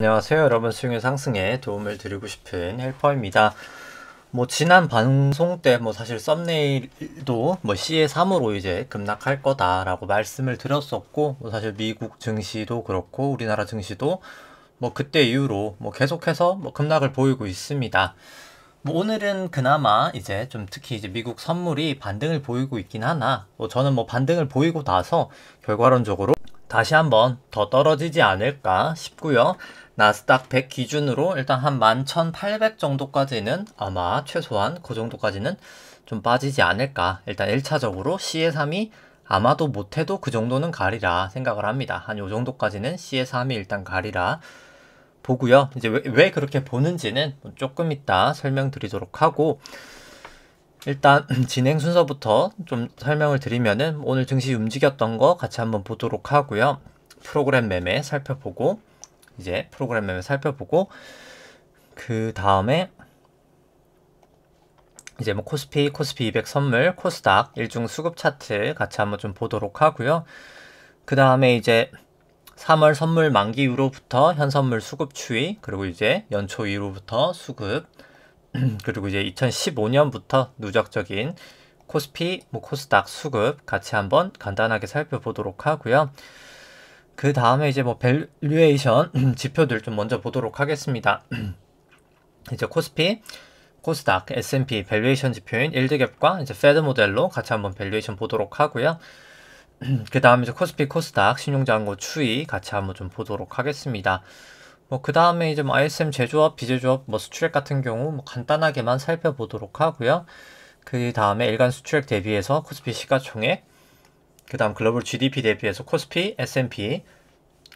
안녕하세요 여러분, 수익률 상승에 도움을 드리고 싶은 헬퍼입니다. 지난 방송 때 사실 썸네일도 CA 3으로 이제 급락할 거다라고 말씀을 드렸었고, 사실 미국 증시도 그렇고 우리나라 증시도 그때 이후로 계속해서 급락을 보이고 있습니다. 오늘은 그나마 이제 좀 특히 이제 미국 선물이 반등을 보이고 있긴 하나, 저는 반등을 보이고 나서 결과론적으로 다시 한번 더 떨어지지 않을까 싶고요. 나스닥 100 기준으로 일단 한 11,800 정도까지는 아마 최소한 그 정도까지는 좀 빠지지 않을까. 일단 1차적으로 CA3이 아마도 못해도 그 정도는 가리라 생각을 합니다. 한 요 정도까지는 CA3이 일단 가리라 보고요. 이제 왜 그렇게 보는지는 조금 이따 설명드리도록 하고, 일단 진행 순서부터 좀 설명을 드리면은 오늘 증시 움직였던 거 같이 한번 보도록 하고요. 프로그램 매매 살펴보고 그 다음에 이제 코스피 200 선물, 코스닥 일중 수급 차트 같이 한번 좀 보도록 하고요. 그 다음에 이제 3월 선물 만기 이후로부터 현선물 수급 추이, 그리고 이제 연초 이후로부터 수급, 그리고 이제 2015년부터 누적적인 코스피, 코스닥 수급 같이 한번 간단하게 살펴보도록 하고요. 그 다음에 이제 밸류에이션 지표들 좀 먼저 보도록 하겠습니다. 이제 코스피, 코스닥, S&P 밸류에이션 지표인 일드갭과 이제 페드 모델로 같이 한번 밸류에이션 보도록 하고요. 그 다음에 이제 코스피, 코스닥 신용장고 추이 같이 한번 좀 보도록 하겠습니다. 그 다음에 이제 ISM 제조업, 비제조업, 수출액 같은 경우 간단하게만 살펴보도록 하고요. 그 다음에 일간 수출액 대비해서 코스피 시가총액, 그 다음 글로벌 GDP 대비해서 코스피, S&P,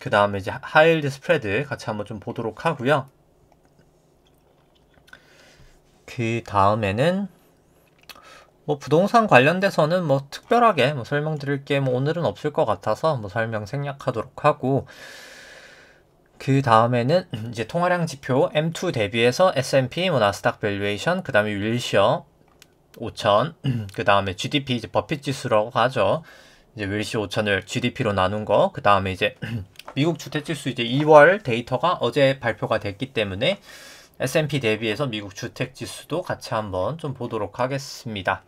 그 다음에 이제 하이힐드 스프레드 같이 한번 좀 보도록 하고요. 그 다음에는 부동산 관련돼서는 특별하게 설명드릴 게 오늘은 없을 것 같아서 설명 생략하도록 하고, 그 다음에는 이제 통화량 지표 M2 대비해서 S&P, 나스닥 밸류에이션, 그 다음에 윌시어 5000, 그 다음에 GDP 이제 버핏 지수라고 하죠. 이제 윌시어 5000을 GDP로 나눈 거, 그 다음에 이제 미국 주택지수 이제 2월 데이터가 어제 발표가 됐기 때문에 S&P 대비해서 미국 주택지수도 같이 한번 좀 보도록 하겠습니다.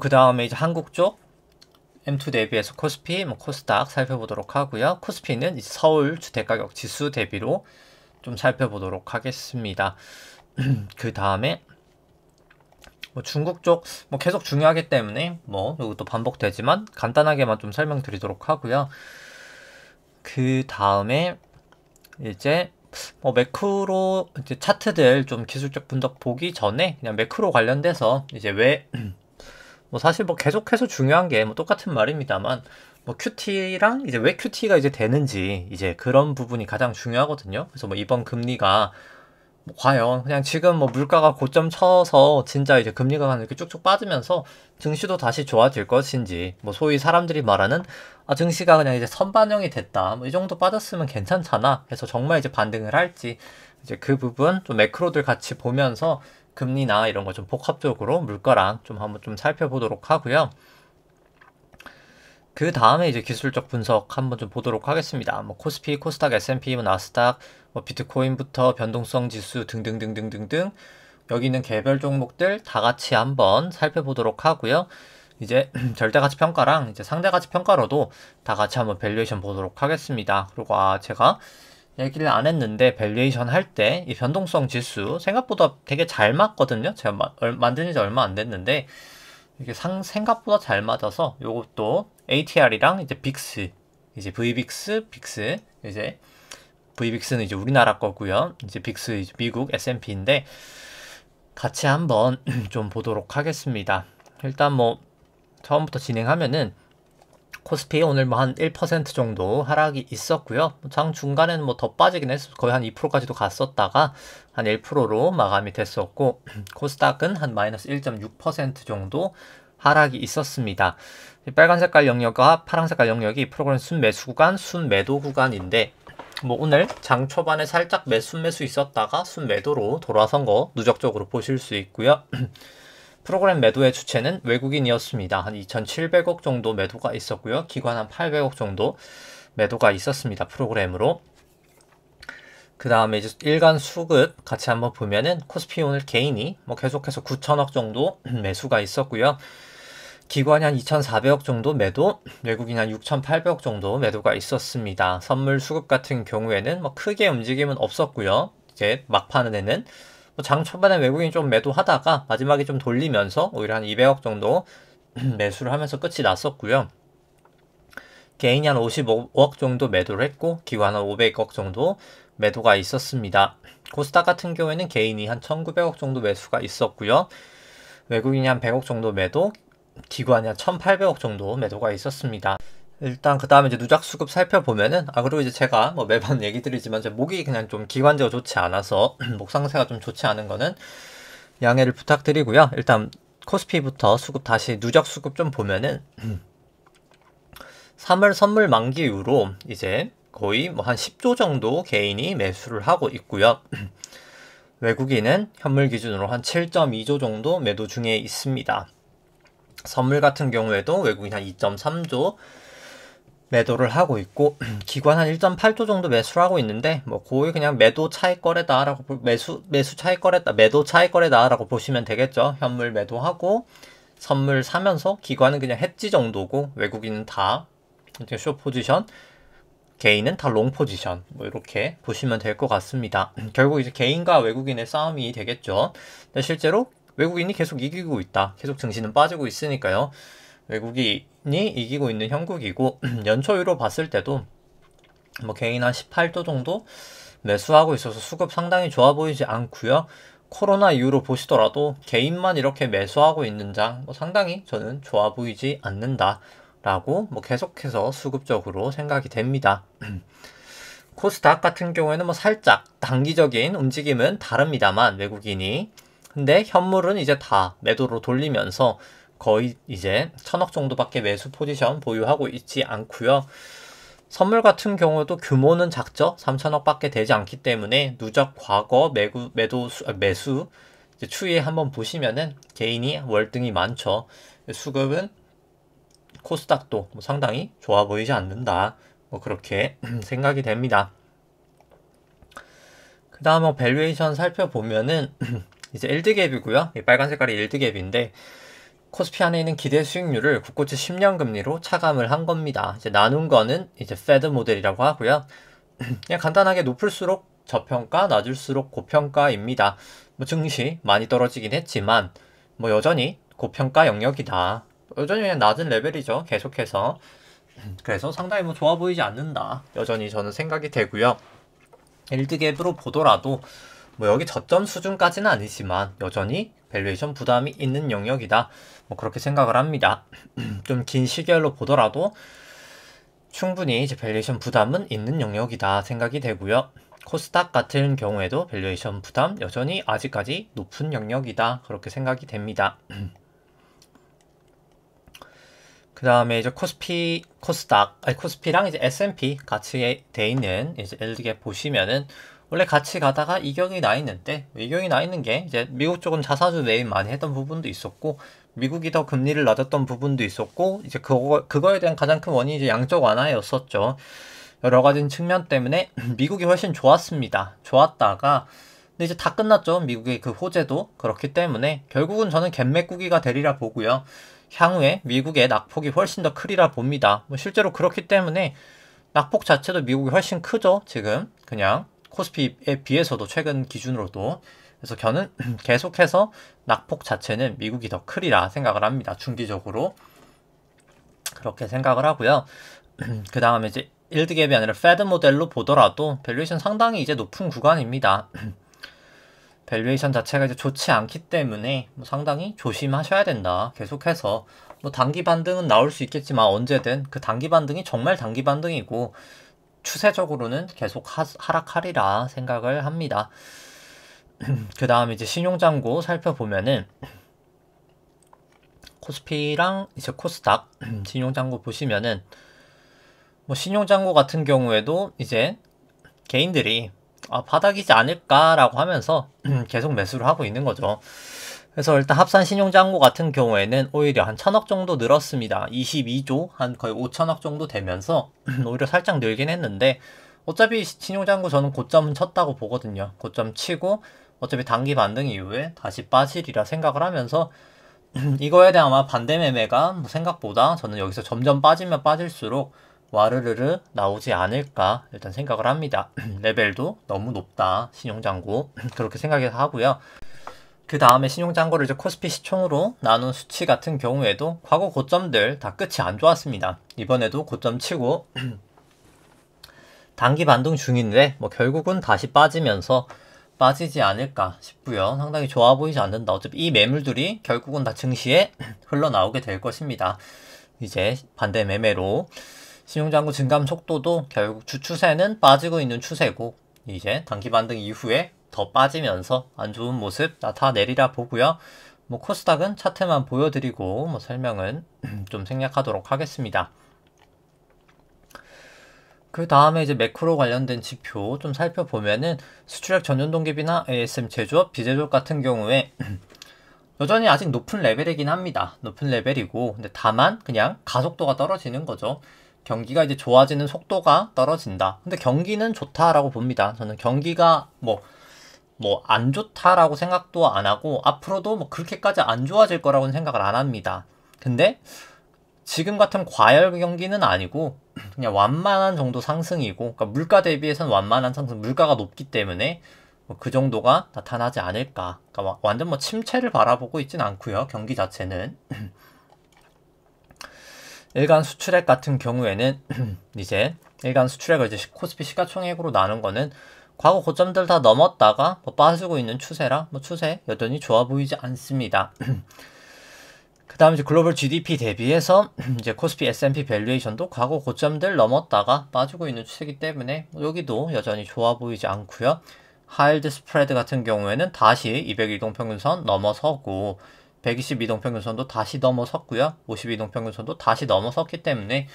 그 다음에 이제 한국 쪽 M2 대비해서 코스피, 코스닥 살펴보도록 하고요. 코스피는 이제 서울 주택가격 지수 대비로 좀 살펴보도록 하겠습니다. 그 다음에 중국 쪽 계속 중요하기 때문에 이것도 반복되지만 간단하게만 좀 설명드리도록 하고요. 그 다음에 이제 매크로 이제 차트들 좀 기술적 분석 보기 전에 그냥 매크로 관련돼서 이제 왜 사실 계속해서 중요한 게 똑같은 말입니다만 QT랑 이제 왜 QT가 이제 되는지 이제 그런 부분이 가장 중요하거든요. 그래서 이번 금리가 과연 그냥 지금 물가가 고점 쳐서 진짜 이제 금리가 이렇게 쭉쭉 빠지면서 증시도 다시 좋아질 것인지, 소위 사람들이 말하는 증시가 그냥 이제 선반영이 됐다, 이 정도 빠졌으면 괜찮잖아 해서 정말 이제 반등을 할지, 이제 그 부분 좀 매크로들 같이 보면서 금리나 이런 거 좀 복합적으로 물가랑 좀 한번 좀 살펴보도록 하고요. 그 다음에 이제 기술적 분석 한번 좀 보도록 하겠습니다. 코스피, 코스닥, S&P, 나스닥, 비트코인부터 변동성 지수 등등등등등등 여기 있는 개별 종목들 다 같이 한번 살펴보도록 하고요. 이제 절대가치 평가랑 이제 상대가치 평가로도 다 같이 한번 밸류에이션 보도록 하겠습니다. 그리고 제가 얘기를 안 했는데 밸류에이션 할 때 이 변동성 지수 생각보다 되게 잘 맞거든요. 제가 만든 지 얼마 안 됐는데 이게 생각보다 잘 맞아서 요것도 ATR이랑 이제 빅스, 이제 VBIX, 빅스, 이제 VBIX는 이제 우리나라 거고요. 이제 빅스 이제 미국 S&P인데 같이 한번 좀 보도록 하겠습니다. 일단 처음부터 진행하면은 코스피 오늘 한 1% 정도 하락이 있었고요. 장 중간에는 더 빠지긴 했어. 거의 한 2%까지도 갔었다가 한 1%로 마감이 됐었고, 코스닥은 한 마이너스 1.6% 정도 하락이 있었습니다. 빨간 색깔 영역과 파란 색깔 영역이 프로그램 순매수 구간, 순매도 구간인데 오늘 장 초반에 살짝 순매수 있었다가 순매도로 돌아선 거 누적적으로 보실 수 있고요. 프로그램 매도의 주체는 외국인이었습니다. 한 2,700억 정도 매도가 있었고요. 기관 한 800억 정도 매도가 있었습니다. 프로그램으로. 그 다음에 이제 일간 수급 같이 한번 보면은 코스피 오늘 개인이 뭐 계속해서 9천억 정도 매수가 있었고요. 기관이 한 2,400억 정도 매도, 외국인이 한 6,800억 정도 매도가 있었습니다. 선물 수급 같은 경우에는 뭐 크게 움직임은 없었고요. 이제 막판에는 뭐 장 초반에 외국인이 좀 매도하다가 마지막에 좀 돌리면서 오히려 한 200억 정도 매수를 하면서 끝이 났었고요. 개인이 한 55억 정도 매도를 했고 기관은 500억 정도 매도가 있었습니다. 코스닥 같은 경우에는 개인이 한 1,900억 정도 매수가 있었고요. 외국인이 한 100억 정도 매도, 기관이 한 1,800억 정도 매도가 있었습니다. 일단 그 다음에 이제 누적 수급 살펴보면은 그리고 이제 제가 뭐 매번 얘기 드리지만 제 목이 그냥 좀 기관지가 좋지 않아서 목 상태가 좀 좋지 않은 거는 양해를 부탁드리고요. 일단 코스피부터 수급 다시 누적 수급 좀 보면은 3월 선물 만기 이후로 이제 거의 뭐 한 10조 정도 개인이 매수를 하고 있고요. 외국인은 현물 기준으로 한 7.2조 정도 매도 중에 있습니다. 선물 같은 경우에도 외국인 한 2.3조 매도를 하고 있고 기관 한 1.8조 정도 매수를 하고 있는데 뭐 거의 그냥 매도 차익 거래다라고 매수 차익 거래다 매도 차익 거래다라고 보시면 되겠죠. 현물 매도하고 선물 사면서 기관은 그냥 해지 정도고 외국인은 다 이제 숏 포지션, 개인은 다 롱 포지션 뭐 이렇게 보시면 될 것 같습니다. 결국 이제 개인과 외국인의 싸움이 되겠죠. 근데 실제로 외국인이 계속 이기고 있다. 계속 증시는 빠지고 있으니까요. 외국인이 이기고 있는 형국이고 연초율로 봤을 때도 뭐 개인 한 18조 정도 매수하고 있어서 수급 상당히 좋아 보이지 않고요. 코로나 이후로 보시더라도 개인만 이렇게 매수하고 있는 장 뭐 상당히 저는 좋아 보이지 않는다 라고 뭐 계속해서 수급적으로 생각이 됩니다. 코스닥 같은 경우에는 뭐 살짝 단기적인 움직임은 다릅니다만 외국인이 근데 현물은 이제 다 매도로 돌리면서 거의 이제 1,000억 정도밖에 매수 포지션 보유하고 있지 않고요. 선물 같은 경우도 규모는 작죠. 3,000억밖에 되지 않기 때문에 누적 과거 매수 추이에 한번 보시면은 개인이 월등히 많죠. 수급은 코스닥도 뭐 상당히 좋아 보이지 않는다. 뭐 그렇게 생각이 됩니다. 그 다음 밸류에이션 살펴보면은 이제 일드갭이고요. 빨간 색깔이 일드갭인데 코스피 안에 있는 기대 수익률을 국고채 10년 금리로 차감을 한 겁니다. 이제 나눈 거는 이제 페드 모델이라고 하고요. 그냥 간단하게 높을수록 저평가, 낮을수록 고평가입니다. 뭐 증시 많이 떨어지긴 했지만 뭐 여전히 고평가 영역이다. 여전히 그냥 낮은 레벨이죠. 계속해서. 그래서 상당히 뭐 좋아 보이지 않는다. 여전히 저는 생각이 되고요. 일드갭으로 보더라도 뭐 여기 저점 수준까지는 아니지만 여전히 밸류에이션 부담이 있는 영역이다. 뭐 그렇게 생각을 합니다. 좀 긴 시결로 보더라도 충분히 이제 밸류에이션 부담은 있는 영역이다 생각이 되고요. 코스닥 같은 경우에도 밸류에이션 부담 여전히 아직까지 높은 영역이다. 그렇게 생각이 됩니다. 그 다음에 이제 코스피랑 이제 S&P 같이 돼 있는 이제 LD갭 보시면은 원래 같이 가다가 이격이 나 있는데 이격이 나 있는 게 이제 미국 쪽은 자사주 매입 많이 했던 부분도 있었고 미국이 더 금리를 낮았던 부분도 있었고 이제 그거에 대한 가장 큰 원인이 이제 양적 완화였었죠. 여러 가지 측면 때문에 미국이 훨씬 좋았습니다. 좋았다가 근데 이제 다 끝났죠. 미국의 그 호재도 그렇기 때문에 결국은 저는 갭매꾸기가 되리라 보고요. 향후에 미국의 낙폭이 훨씬 더 크리라 봅니다. 뭐 실제로 그렇기 때문에 낙폭 자체도 미국이 훨씬 크죠. 지금 그냥 코스피에 비해서도 최근 기준으로도. 그래서 저는 계속해서 낙폭 자체는 미국이 더 크리라 생각을 합니다. 중기적으로 그렇게 생각을 하고요. 그 다음에 이제 일드갭이 아니라 페드 모델로 보더라도 밸류에이션 상당히 이제 높은 구간입니다. 밸류에이션 자체가 이제 좋지 않기 때문에 뭐 상당히 조심하셔야 된다. 계속해서 뭐 단기 반등은 나올 수 있겠지만 언제든 그 단기 반등이 정말 단기 반등이고 추세적으로는 계속 하락하리라 생각을 합니다. 그 다음에 이제 신용잔고 살펴보면은 코스피랑 이제 코스닥 신용잔고 보시면은 뭐 신용잔고 같은 경우에도 이제 개인들이 바닥이지 않을까라고 하면서 계속 매수를 하고 있는 거죠. 그래서 일단 합산 신용잔고 같은 경우에는 오히려 한 1,000억 정도 늘었습니다. 22조 한 거의 5,000억 정도 되면서 오히려 살짝 늘긴 했는데 어차피 신용장구 저는 고점은 쳤다고 보거든요. 고점 치고 어차피 단기 반등 이후에 다시 빠지리라 생각을 하면서 이거에 대한 아마 반대 매매가 뭐 생각보다 저는 여기서 점점 빠지면 빠질수록 와르르르 나오지 않을까 일단 생각을 합니다. 레벨도 너무 높다 신용장구 그렇게 생각해서 하고요. 그 다음에 신용장구를 이제 코스피 시총으로 나눈 수치 같은 경우에도 과거 고점들 다 끝이 안 좋았습니다. 이번에도 고점 치고 단기 반등 중인데 뭐 결국은 다시 빠지면서 빠지지 않을까 싶고요. 상당히 좋아 보이지 않는다. 어차피 이 매물들이 결국은 다 증시에 흘러나오게 될 것입니다. 이제 반대 매매로 신용장구 증감 속도도 결국 주추세는 빠지고 있는 추세고 이제 단기 반등 이후에 더 빠지면서 안 좋은 모습 나타내리라 보고요. 뭐 코스닥은 차트만 보여드리고 뭐 설명은 좀 생략하도록 하겠습니다. 그 다음에 이제 매크로 관련된 지표 좀 살펴보면은 수출액 전년동기비나 ASM 제조업, 비제조업 같은 경우에 여전히 아직 높은 레벨이긴 합니다. 높은 레벨이고 근데 다만 그냥 가속도가 떨어지는 거죠. 경기가 이제 좋아지는 속도가 떨어진다. 근데 경기는 좋다라고 봅니다. 저는 경기가 뭐 안 좋다라고 생각도 안 하고 앞으로도 뭐 그렇게까지 안 좋아질 거라고는 생각을 안 합니다. 근데 지금 같은 과열 경기는 아니고 그냥 완만한 정도 상승이고 그러니까 물가 대비해서는 완만한 상승, 물가가 높기 때문에 뭐그 정도가 나타나지 않을까. 그러니까 완전 뭐 침체를 바라보고 있진 않고요. 경기 자체는. 일간 수출액 같은 경우에는 이제 일간 수출액을 이제 코스피 시가총액으로 나눈 거는 과거 고점들 다 넘었다가 뭐 빠지고 있는 추세라 뭐 추세 여전히 좋아 보이지 않습니다. 그 다음에 이제 글로벌 GDP 대비해서 이제 코스피 S&P 밸류에이션도 과거 고점들 넘었다가 빠지고 있는 추세이기 때문에 여기도 여전히 좋아 보이지 않고요. 하일드 스프레드 같은 경우에는 다시 200이동평균선 넘어서고 120이동평균선도 다시 넘어섰고요. 52이동평균선도 다시 넘어섰기 때문에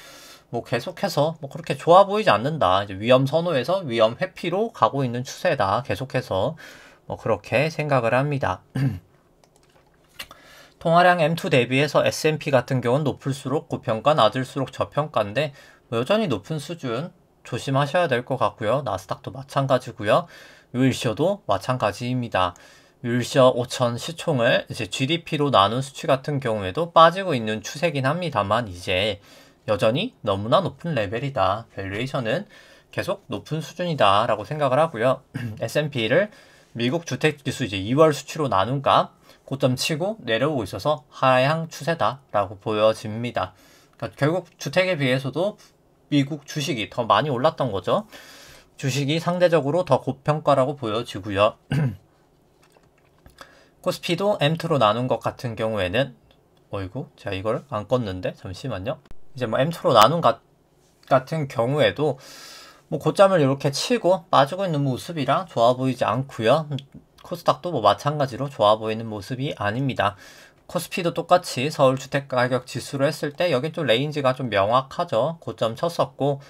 뭐 계속해서 뭐 그렇게 좋아 보이지 않는다. 이제 위험 선호에서 위험 회피로 가고 있는 추세다. 계속해서 뭐 그렇게 생각을 합니다. 통화량 M2 대비해서 S&P 같은 경우는 높을수록 고평가, 낮을수록 저평가인데 뭐 여전히 높은 수준 조심하셔야 될 것 같고요. 나스닥도 마찬가지고요. 유일시어도 마찬가지입니다. 유일시어 5천 시총을 이제 GDP로 나눈 수치 같은 경우에도 빠지고 있는 추세긴 합니다만 이제 여전히 너무나 높은 레벨이다. 밸류에이션은 계속 높은 수준이다 라고 생각을 하고요. S&P를 미국 주택지수 이제 2월 수치로 나눈 값 고점 치고 내려오고 있어서 하향 추세다 라고 보여집니다. 그러니까 결국 주택에 비해서도 미국 주식이 더 많이 올랐던 거죠. 주식이 상대적으로 더 고평가라고 보여지고요. 코스피도 M2로 나눈 것 같은 경우에는 어이구 제가 이걸 안 껐는데 잠시만요. 이제 뭐 M2로 나눈 같은 경우에도 뭐 고점을 이렇게 치고 빠지고 있는 모습이라 좋아 보이지 않고요. 코스닥도 뭐 마찬가지로 좋아 보이는 모습이 아닙니다. 코스피도 똑같이 서울 주택가격 지수로 했을 때 여긴 좀 레인지가 좀 명확하죠. 고점 쳤었고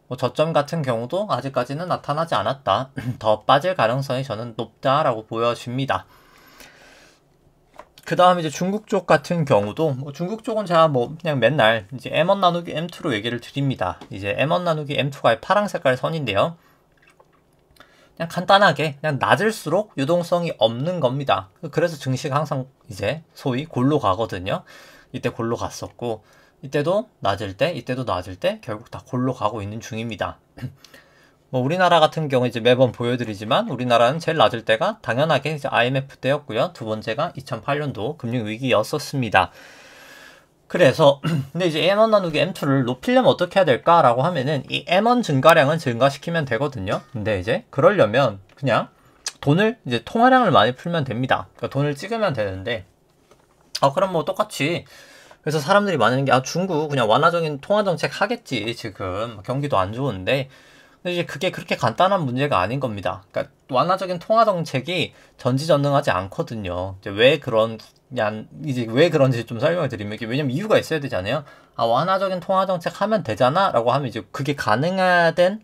뭐 저점 같은 경우도 아직까지는 나타나지 않았다. 더 빠질 가능성이 저는 높다라고 보여집니다. 그 다음에 이제 중국 쪽 같은 경우도 뭐 중국 쪽은 제가 뭐 그냥 맨날 이제 M1 나누기 M2로 얘기를 드립니다. 이제 M1 나누기 M2가 파랑 색깔 선인데요. 그냥 간단하게 그냥 낮을수록 유동성이 없는 겁니다. 그래서 증시가 항상 이제 소위 골로 가거든요. 이때 골로 갔었고 이때도 낮을 때 이때도 낮을 때 결국 다 골로 가고 있는 중입니다. 뭐 우리나라 같은 경우 이제 매번 보여드리지만 우리나라는 제일 낮을 때가 당연하게 이제 IMF 때였고요. 두 번째가 2008년도 금융위기였었습니다. 그래서 근데 이제 M1 나누기 M2를 높이려면 어떻게 해야 될까라고 하면은 이 M1 증가량은 증가시키면 되거든요. 근데 이제 그러려면 그냥 돈을 이제 통화량을 많이 풀면 됩니다. 그러니까 돈을 찍으면 되는데 그럼 뭐 똑같이 그래서 사람들이 많은 게 중국 그냥 완화적인 통화 정책 하겠지 지금 경기도 안 좋은데 근데 이제 그게 그렇게 간단한 문제가 아닌 겁니다. 그러니까 완화적인 통화 정책이 전지전능하지 않거든요. 이제 왜 그런지 좀 설명을 드리면 왜냐면 이유가 있어야 되잖아요. 완화적인 통화 정책 하면 되잖아라고 하면 이제 그게 가능하다는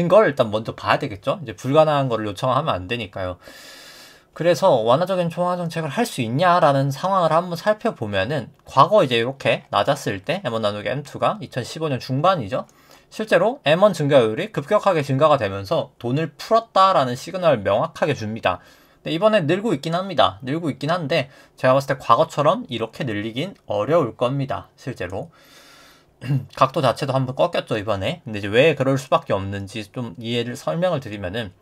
걸 일단 먼저 봐야 되겠죠. 이제 불가능한 거를 요청하면 안 되니까요. 그래서 완화적인 통화 정책을 할 수 있냐라는 상황을 한번 살펴보면은 과거 이제 이렇게 낮았을 때 M1 나누기 M2가 2015년 중반이죠. 실제로 M1 증가율이 급격하게 증가가 되면서 돈을 풀었다라는 시그널을 명확하게 줍니다. 근데 이번에 늘고 있긴 합니다. 늘고 있긴 한데 제가 봤을 때 과거처럼 이렇게 늘리긴 어려울 겁니다. 실제로. 각도 자체도 한번 꺾였죠 이번에. 근데 이제 왜 그럴 수밖에 없는지 좀 설명을 드리면은,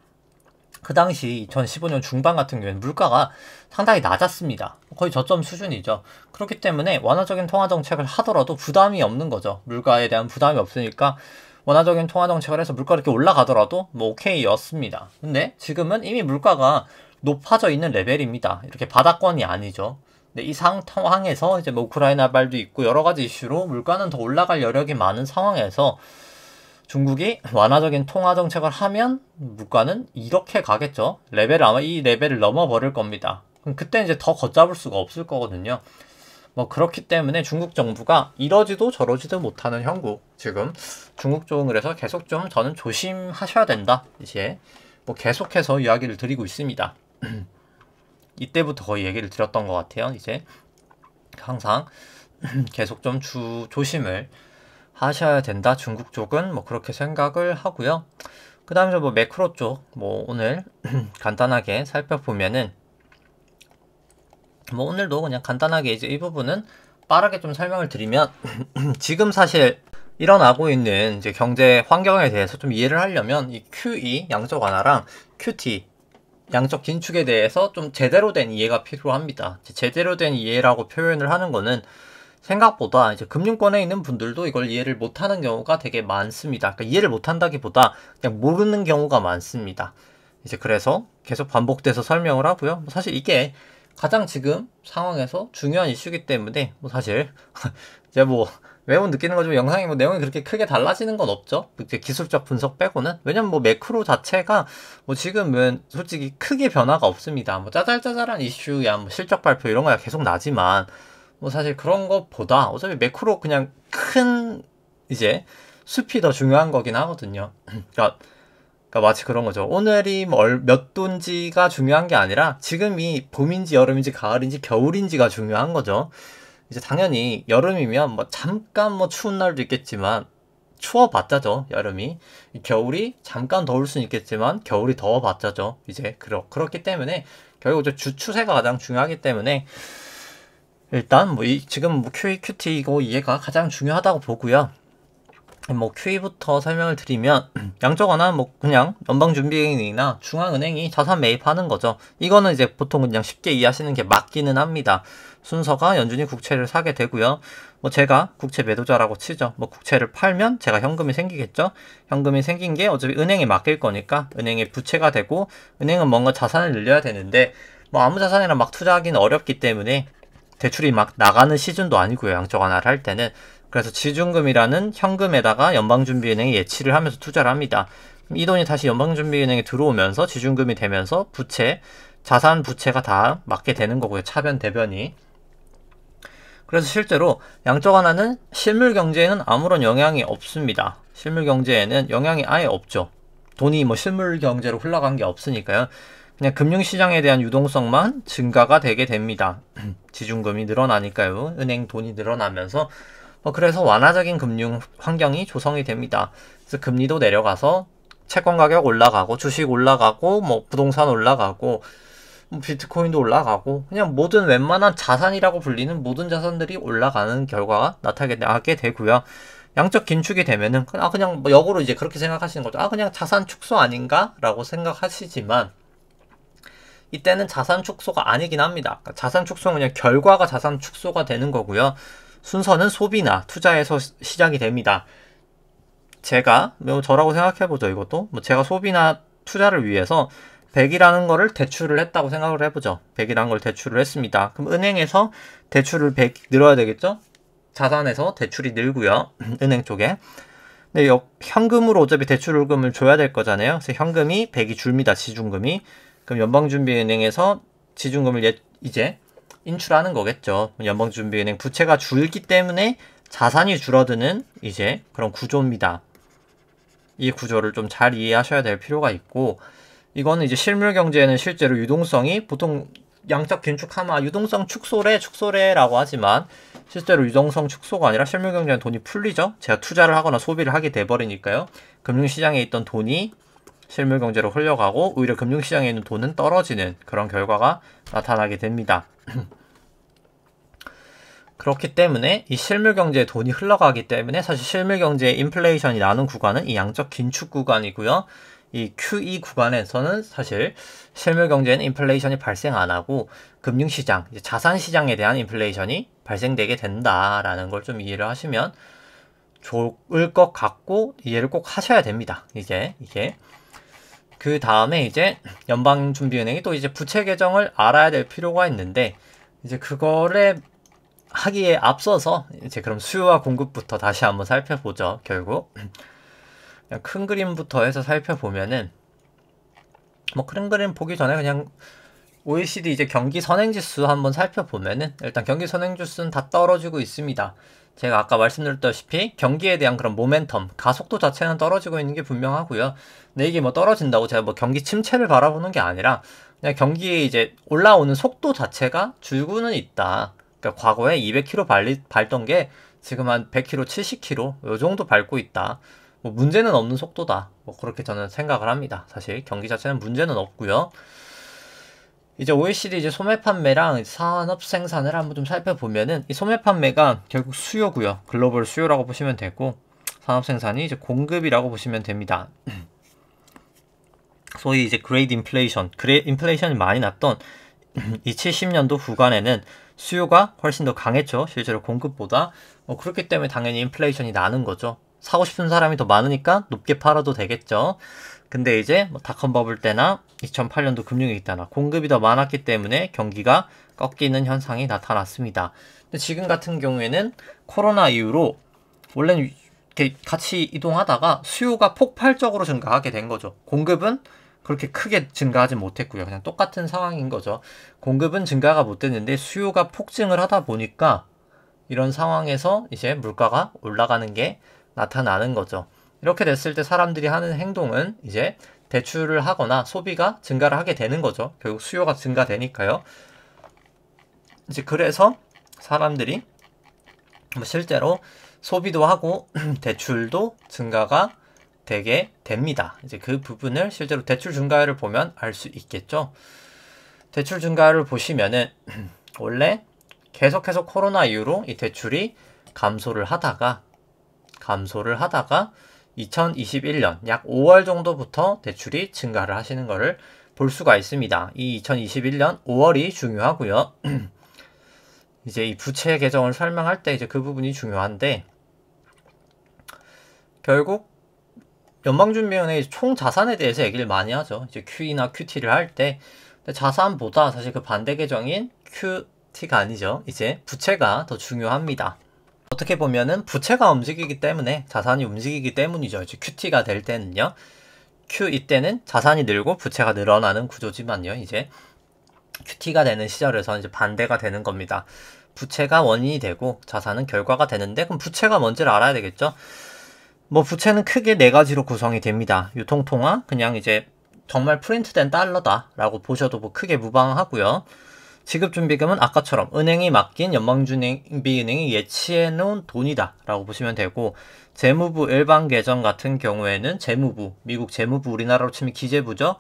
그 당시 2015년 중반 같은 경우에는 물가가 상당히 낮았습니다. 거의 저점 수준이죠. 그렇기 때문에 완화적인 통화 정책을 하더라도 부담이 없는 거죠. 물가에 대한 부담이 없으니까 완화적인 통화 정책을 해서 물가가 이렇게 올라가더라도 뭐 오케이였습니다. 근데 지금은 이미 물가가 높아져 있는 레벨입니다. 이렇게 바닥권이 아니죠. 근데 이 상황에서 이제 뭐 우크라이나 발도 있고 여러 가지 이슈로 물가는 더 올라갈 여력이 많은 상황에서 중국이 완화적인 통화 정책을 하면 물가는 이렇게 가겠죠. 아마 이 레벨을 넘어버릴 겁니다. 그럼 그때 이제 더 걷잡을 수가 없을 거거든요. 뭐 그렇기 때문에 중국 정부가 이러지도 저러지도 못하는 형국, 지금 중국 쪽은 그래서 계속 좀 저는 조심하셔야 된다, 이제 뭐 계속해서 이야기를 드리고 있습니다. 이때부터 거의 얘기를 드렸던 것 같아요. 이제 항상 계속 좀 조심을 하셔야 된다. 중국 쪽은 뭐 그렇게 생각을 하고요. 그 다음에 뭐 매크로 쪽 뭐 오늘 간단하게 살펴보면은, 뭐 오늘도 그냥 간단하게 이제 이 부분은 빠르게 좀 설명을 드리면 지금 사실 일어나고 있는 이제 경제 환경에 대해서 좀 이해를 하려면 이 QE 양적 완화랑 QT 양적 긴축에 대해서 좀 제대로 된 이해가 필요합니다. 제대로 된 이해라고 표현을 하는 거는 생각보다 이제 금융권에 있는 분들도 이걸 이해를 못하는 경우가 되게 많습니다. 그러니까 이해를 못한다기보다 그냥 모르는 경우가 많습니다. 이제 그래서 계속 반복돼서 설명을 하고요. 뭐 사실 이게 가장 지금 상황에서 중요한 이슈이기 때문에 뭐 사실 이제 뭐 매우 느끼는 거지만 영상이 뭐 내용이 그렇게 크게 달라지는 건 없죠. 이제 기술적 분석 빼고는. 왜냐면 뭐 매크로 자체가 뭐 지금은 솔직히 크게 변화가 없습니다. 뭐 짜잘짜잘한 이슈야 뭐 실적 발표 이런 거야 계속 나지만 뭐 사실 그런 것보다 어차피 매크로 그냥 큰 이제 숲이 더 중요한 거긴 하거든요. 그러니까 마치 그런 거죠. 오늘이 몇 도인지가 중요한 게 아니라 지금이 봄인지 여름인지 가을인지 겨울인지가 중요한 거죠. 이제 당연히 여름이면 뭐 잠깐 뭐 추운 날도 있겠지만 추워봤자죠, 여름이. 겨울이 잠깐 더울 수는 있겠지만 겨울이 더워봤자죠. 이제 그렇기 때문에 결국 이제 주 추세가 가장 중요하기 때문에 일단 뭐 지금 뭐 QE, QT 이거 이해가 가장 중요하다고 보고요. 뭐 QE부터 설명을 드리면 양적 완화는 뭐 그냥 연방준비은행이나 중앙은행이 자산 매입하는 거죠. 이거는 이제 보통 그냥 쉽게 이해하시는 게 맞기는 합니다. 순서가 연준이 국채를 사게 되고요. 뭐 제가 국채 매도자라고 치죠. 뭐 국채를 팔면 제가 현금이 생기겠죠. 현금이 생긴 게 어차피 은행에 맡길 거니까 은행에 부채가 되고, 은행은 뭔가 자산을 늘려야 되는데 뭐 아무 자산이나 막 투자하기는 어렵기 때문에 대출이 막 나가는 시즌도 아니고요. 양적 완화를 할 때는. 그래서 지준금이라는 현금에다가 연방준비은행이 예치를 하면서 투자를 합니다. 이 돈이 다시 연방준비은행에 들어오면서 지준금이 되면서 자산 부채가 다 맞게 되는 거고요. 차변 대변이. 그래서 실제로 양적 완화는 실물 경제에는 아무런 영향이 없습니다. 실물 경제에는 영향이 아예 없죠. 돈이 뭐 실물 경제로 흘러간 게 없으니까요. 그냥 금융시장에 대한 유동성만 증가가 되게 됩니다. 지준금이 늘어나니까요. 은행 돈이 늘어나면서 그래서 완화적인 금융 환경이 조성이 됩니다. 그래서 금리도 내려가서 채권 가격 올라가고 주식 올라가고 뭐 부동산 올라가고 뭐 비트코인도 올라가고 그냥 모든 웬만한 자산이라고 불리는 모든 자산들이 올라가는 결과가 나타나게 되고요. 양적 긴축이 되면은 그냥 뭐 역으로 이제 그렇게 생각하시는 거죠. 그냥 자산 축소 아닌가? 라고 생각하시지만 이때는 자산 축소가 아니긴 합니다. 그러니까 자산 축소는 그냥 결과가 자산 축소가 되는 거고요. 순서는 소비나 투자에서 시작이 됩니다. 저라고 생각해보죠, 이것도. 제가 소비나 투자를 위해서 100이라는 거를 대출을 했다고 생각을 해보죠. 100이라는 걸 대출을 했습니다. 그럼 은행에서 대출을 100 늘어야 되겠죠? 자산에서 대출이 늘고요. 은행 쪽에. 근데 현금으로 어차피 대출금을 줘야 될 거잖아요. 그래서 현금이 100이 줍니다, 지준금이. 그럼 연방준비은행에서 지준금을 이제 인출하는 거겠죠. 연방준비은행 부채가 줄기 때문에 자산이 줄어드는 이제 그런 구조입니다. 이 구조를 좀 잘 이해하셔야 될 필요가 있고, 이거는 이제 실물 경제에는 실제로 유동성이 보통 양적 긴축하면 유동성 축소래라고 하지만 실제로 유동성 축소가 아니라 실물 경제는 돈이 풀리죠. 제가 투자를 하거나 소비를 하게 돼버리니까요. 금융시장에 있던 돈이 실물 경제로 흘러가고 오히려 금융시장에 있는 돈은 떨어지는 그런 결과가 나타나게 됩니다. 그렇기 때문에 이 실물 경제에 돈이 흘러가기 때문에 사실 실물 경제의 인플레이션이 나는 구간은 이 양적 긴축 구간이고요. 이 QE 구간에서는 사실 실물 경제는 인플레이션이 발생 안 하고 금융시장, 자산시장에 대한 인플레이션이 발생되게 된다라는 걸 좀 이해를 하시면 좋을 것 같고 이해를 꼭 하셔야 됩니다. 이게 그 다음에 이제 연방준비은행이 또 이제 부채 계정을 알아야 될 필요가 있는데 이제 그거를 하기에 앞서서 이제 그럼 수요와 공급부터 다시 한번 살펴보죠. 결국 그냥 큰 그림부터 해서 살펴보면은 뭐 큰 그림 보기 전에 그냥 OECD 이제 경기 선행지수 한번 살펴보면은 일단 경기 선행지수는 다 떨어지고 있습니다. 제가 아까 말씀드렸다시피 경기에 대한 그런 모멘텀, 가속도 자체는 떨어지고 있는 게 분명하고요. 근데 이게 뭐 떨어진다고 제가 뭐 경기 침체를 바라보는 게 아니라 그냥 경기에 이제 올라오는 속도 자체가 줄고는 있다. 그러니까 과거에 200km 밟던 게 지금 한 100km, 70km 요 정도 밟고 있다. 뭐 문제는 없는 속도다. 뭐 그렇게 저는 생각을 합니다. 사실 경기 자체는 문제는 없고요. 이제 OECD 이제 소매 판매랑 산업 생산을 한번 좀 살펴보면은 이 소매 판매가 결국 수요고요. 글로벌 수요라고 보시면 되고 산업 생산이 이제 공급이라고 보시면 됩니다. 소위 이제 그레이드 인플레이션, 인플레이션이 많이 났던 이 70년도 구간에는 수요가 훨씬 더 강했죠. 실제로 공급보다. 그렇기 때문에 당연히 인플레이션이 나는 거죠. 사고 싶은 사람이 더 많으니까 높게 팔아도 되겠죠. 근데 이제 뭐 닷컴 버블 때나 2008년도 금융위기 때나 공급이 더 많았기 때문에 경기가 꺾이는 현상이 나타났습니다. 근데 지금 같은 경우에는 코로나 이후로 원래는 이렇게 같이 이동하다가 수요가 폭발적으로 증가하게 된 거죠. 공급은 그렇게 크게 증가하지 못했고요. 그냥 똑같은 상황인 거죠. 공급은 증가가 못 됐는데 수요가 폭증을 하다 보니까 이런 상황에서 이제 물가가 올라가는 게 나타나는 거죠. 이렇게 됐을 때 사람들이 하는 행동은 이제 대출을 하거나 소비가 증가를 하게 되는 거죠. 결국 수요가 증가되니까요. 이제 그래서 사람들이 실제로 소비도 하고 대출도 증가가 되게 됩니다. 이제 그 부분을 실제로 대출 증가율을 보면 알 수 있겠죠. 대출 증가율을 보시면은 원래 계속해서 코로나 이후로 이 대출이 감소를 하다가 2021년 약 5월 정도부터 대출이 증가를 하시는 것을 볼 수가 있습니다. 이 2021년 5월이 중요하고요. 이제 이 부채 계정을 설명할 때 이제 그 부분이 중요한데 결국 연방준비은행이 총 자산에 대해서 얘기를 많이 하죠. 이제 QE나 QT를 할 때 자산보다 사실 그 반대 계정인 QT가 아니죠. 이제 부채가 더 중요합니다. 어떻게 보면은 부채가 움직이기 때문에 자산이 움직이기 때문이죠. 이제 QT가 될 때는요. QE 때는 자산이 늘고 부채가 늘어나는 구조지만요. 이제 QT가 되는 시절에서 이제 반대가 되는 겁니다. 부채가 원인이 되고 자산은 결과가 되는데 그럼 부채가 뭔지를 알아야 되겠죠. 뭐 부채는 크게 네 가지로 구성이 됩니다. 유통통화, 그냥 이제 정말 프린트된 달러다 라고 보셔도 뭐 크게 무방하고요. 지급준비금은 아까처럼 은행이 맡긴 연방준비은행이 예치해 놓은 돈이다 라고 보시면 되고 재무부 일반 계정 같은 경우에는 재무부, 미국 재무부 우리나라로 치면 기재부죠.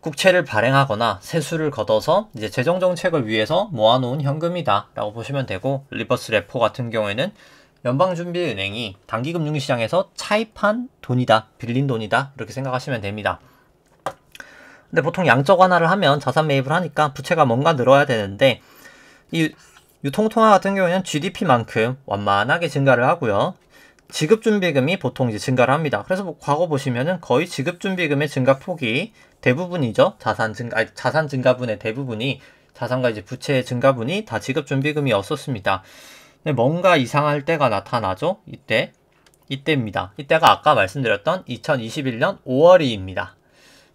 국채를 발행하거나 세수를 걷어서 이제 재정정책을 위해서 모아놓은 현금이다 라고 보시면 되고 리버스 레포 같은 경우에는 연방준비은행이 단기금융시장에서 차입한 돈이다, 빌린 돈이다 이렇게 생각하시면 됩니다. 근데 보통 양적 완화를 하면 자산 매입을 하니까 부채가 뭔가 늘어야 되는데 이 유통통화 같은 경우에는 GDP만큼 완만하게 증가를 하고요. 지급준비금이 보통 이제 증가를 합니다. 그래서 뭐 과거 보시면은 거의 지급준비금의 증가폭이 대부분이죠. 자산 증가분의 대부분이 자산과 이제 부채의 증가분이 다 지급준비금이었었습니다. 근데 뭔가 이상할 때가 나타나죠. 이때입니다. 이때가 아까 말씀드렸던 2021년 5월입니다.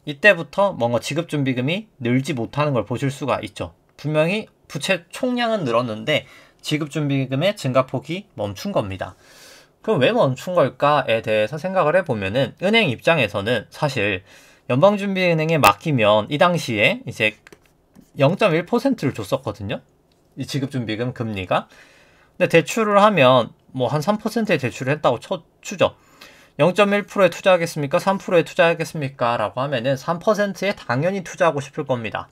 이때부터 뭔가 지급준비금이 늘지 못하는 걸 보실 수가 있죠. 분명히 부채 총량은 늘었는데 지급준비금의 증가폭이 멈춘 겁니다. 그럼 왜 멈춘 걸까에 대해서 생각을 해보면은 은행 입장에서는 사실 연방준비은행에 맡기면 이 당시에 이제 0.1%를 줬었거든요. 이 지급준비금 금리가. 근데 대출을 하면 뭐 한 3%의 대출을 했다고 추죠. 0.1%에 투자하겠습니까? 3%에 투자하겠습니까? 라고 하면은 3%에 당연히 투자하고 싶을 겁니다.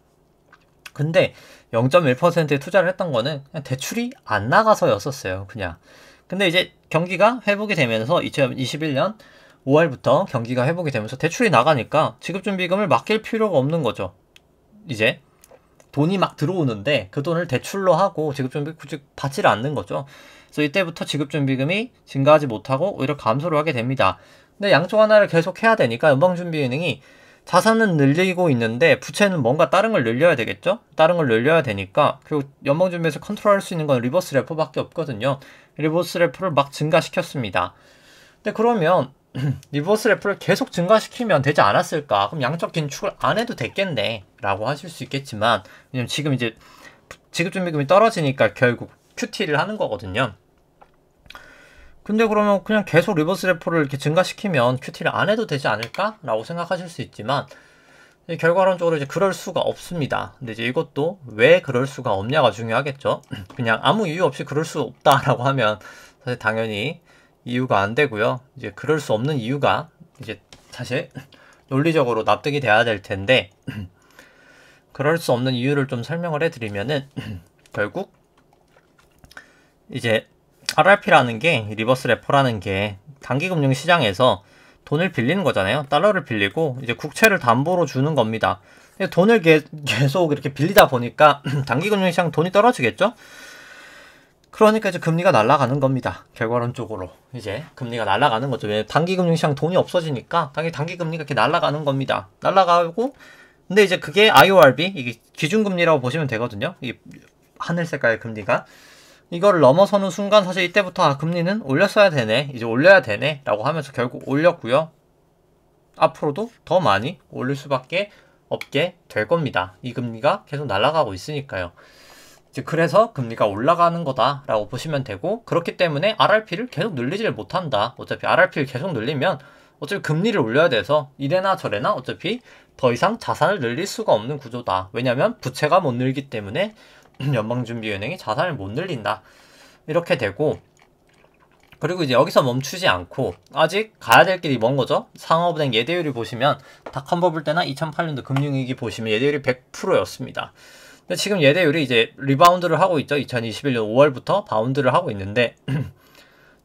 근데 0.1%에 투자를 했던 거는 그냥 대출이 안 나가서였었어요. 그냥. 근데 이제 경기가 회복이 되면서 2021년 5월부터 경기가 회복이 되면서 대출이 나가니까 지급준비금을 맡길 필요가 없는 거죠. 이제 돈이 막 들어오는데 그 돈을 대출로 하고 지급준비 굳이 받지를 않는 거죠. 그래서 이때부터 지급준비금이 증가하지 못하고 오히려 감소를 하게 됩니다. 근데 양쪽 하나를 계속 해야 되니까 연방준비은행이 자산은 늘리고 있는데 부채는 뭔가 다른 걸 늘려야 되겠죠? 다른 걸 늘려야 되니까 그 연방준비에서 컨트롤할 수 있는 건 리버스 레포밖에 없거든요. 리버스 레포를 막 증가시켰습니다. 근데 그러면 리버스 레포를 계속 증가시키면 되지 않았을까? 그럼 양적 긴축을 안 해도 됐겠네 라고 하실 수 있겠지만, 왜냐면 지금 이제 지급준비금이 떨어지니까 결국 QT를 하는 거거든요. 근데 그러면 그냥 계속 리버스 레포를 이렇게 증가시키면 QT를 안 해도 되지 않을까? 라고 생각하실 수 있지만, 결과론적으로 이제 그럴 수가 없습니다. 근데 이제 이것도 왜 그럴 수가 없냐가 중요하겠죠. 그냥 아무 이유 없이 그럴 수 없다라고 하면 사실 당연히 이유가 안 되고요. 이제 그럴 수 없는 이유가 이제 사실 논리적으로 납득이 돼야 될 텐데, 그럴 수 없는 이유를 좀 설명을 해드리면은 결국 이제 RRP라는 게, 리버스 레포라는 게 단기금융 시장에서 돈을 빌리는 거잖아요. 달러를 빌리고 이제 국채를 담보로 주는 겁니다. 돈을 계속 이렇게 빌리다 보니까 단기금융 시장 돈이 떨어지겠죠? 그러니까 이제 금리가 날아가는 겁니다. 결과론적으로 이제 금리가 날아가는 거죠. 왜 단기금융 시장 돈이 없어지니까 단기금리가 이렇게 날아가는 겁니다. 날아가고, 근데 이제 그게 IORB, 이게 기준금리라고 보시면 되거든요. 이 하늘 색깔의 금리가 이거를 넘어서는 순간 사실 이때부터 금리는 올렸어야 되네, 이제 올려야 되네 라고 하면서 결국 올렸고요. 앞으로도 더 많이 올릴 수밖에 없게 될 겁니다. 이 금리가 계속 날아가고 있으니까요. 이제 그래서 금리가 올라가는 거다라고 보시면 되고, 그렇기 때문에 RRP를 계속 늘리지를 못한다. 어차피 RRP를 계속 늘리면 어차피 금리를 올려야 돼서 이래나 저래나 어차피 더 이상 자산을 늘릴 수가 없는 구조다. 왜냐면 부채가 못 늘기 때문에 연방준비은행이 자산을 못 늘린다. 이렇게 되고, 그리고 이제 여기서 멈추지 않고 아직 가야 될 길이 먼 거죠. 상업은행 예대율이 보시면 닷컴 버블 때나 2008년도 금융위기 보시면 예대율이 100%였습니다. 근데 지금 예대율이 이제 리바운드를 하고 있죠. 2021년 5월부터 바운드를 하고 있는데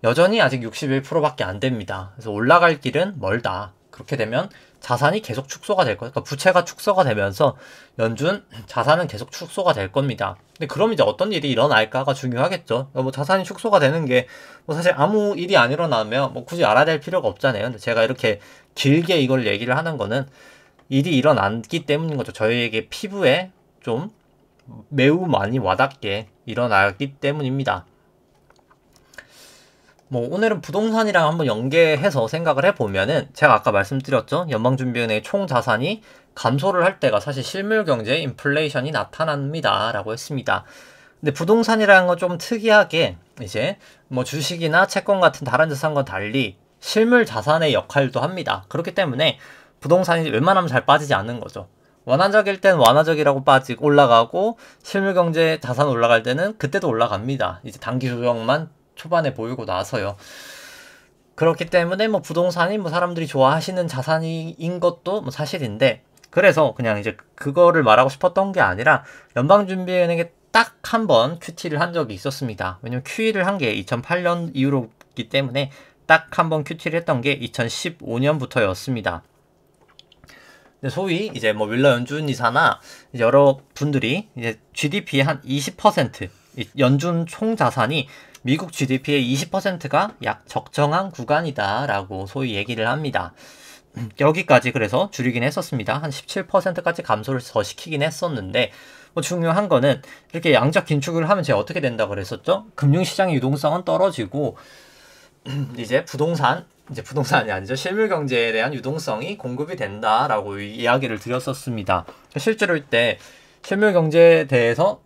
여전히 아직 61%밖에 안 됩니다. 그래서 올라갈 길은 멀다. 그렇게 되면 자산이 계속 축소가 될 거예요. 그러니까 부채가 축소가 되면서 연준 자산은 계속 축소가 될 겁니다. 근데 그럼 이제 어떤 일이 일어날까가 중요하겠죠. 뭐 자산이 축소가 되는 게 뭐 사실 아무 일이 안 일어나면 뭐 굳이 알아야 될 필요가 없잖아요. 근데 제가 이렇게 길게 이걸 얘기를 하는 거는 일이 일어났기 때문인 거죠. 저희에게 피부에 좀 매우 많이 와닿게 일어나기 때문입니다. 뭐 오늘은 부동산이랑 한번 연계해서 생각을 해보면은, 제가 아까 말씀드렸죠. 연방준비은행의 총 자산이 감소를 할 때가 사실 실물 경제에 인플레이션이 나타납니다 라고 했습니다. 근데 부동산이라는 건 좀 특이하게 이제 뭐 주식이나 채권 같은 다른 자산과 달리 실물 자산의 역할도 합니다. 그렇기 때문에 부동산이 웬만하면 잘 빠지지 않는 거죠. 완화적일 땐 완화적이라고 올라가고, 실물 경제 자산 올라갈 때는 그때도 올라갑니다. 이제 단기 조정만 초반에 보이고 나서요. 그렇기 때문에 뭐 부동산이 뭐 사람들이 좋아하시는 자산인 것도 뭐 사실인데, 그래서 그냥 이제 그거를 말하고 싶었던 게 아니라 연방준비은행에 딱 한 번 QT를 한 적이 있었습니다. 왜냐면 QE를 한 게 2008년 이후로기 때문에 딱 한 번 QT를 했던 게 2015년부터였습니다. 소위 이제 뭐 윌러 연준 이사나 여러 분들이 이제 GDP의 한 20%, 연준 총 자산이 미국 GDP의 20%가 약 적정한 구간이다라고 소위 얘기를 합니다. 여기까지 그래서 줄이긴 했었습니다. 한 17%까지 감소를 더 시키긴 했었는데, 뭐 중요한 거는 이렇게 양적 긴축을 하면 제가 어떻게 된다고 그랬었죠? 금융시장의 유동성은 떨어지고 이제 부동산이 아니죠. 실물 경제에 대한 유동성이 공급이 된다라고 이야기를 드렸었습니다. 실제로 이때 실물 경제에 대해서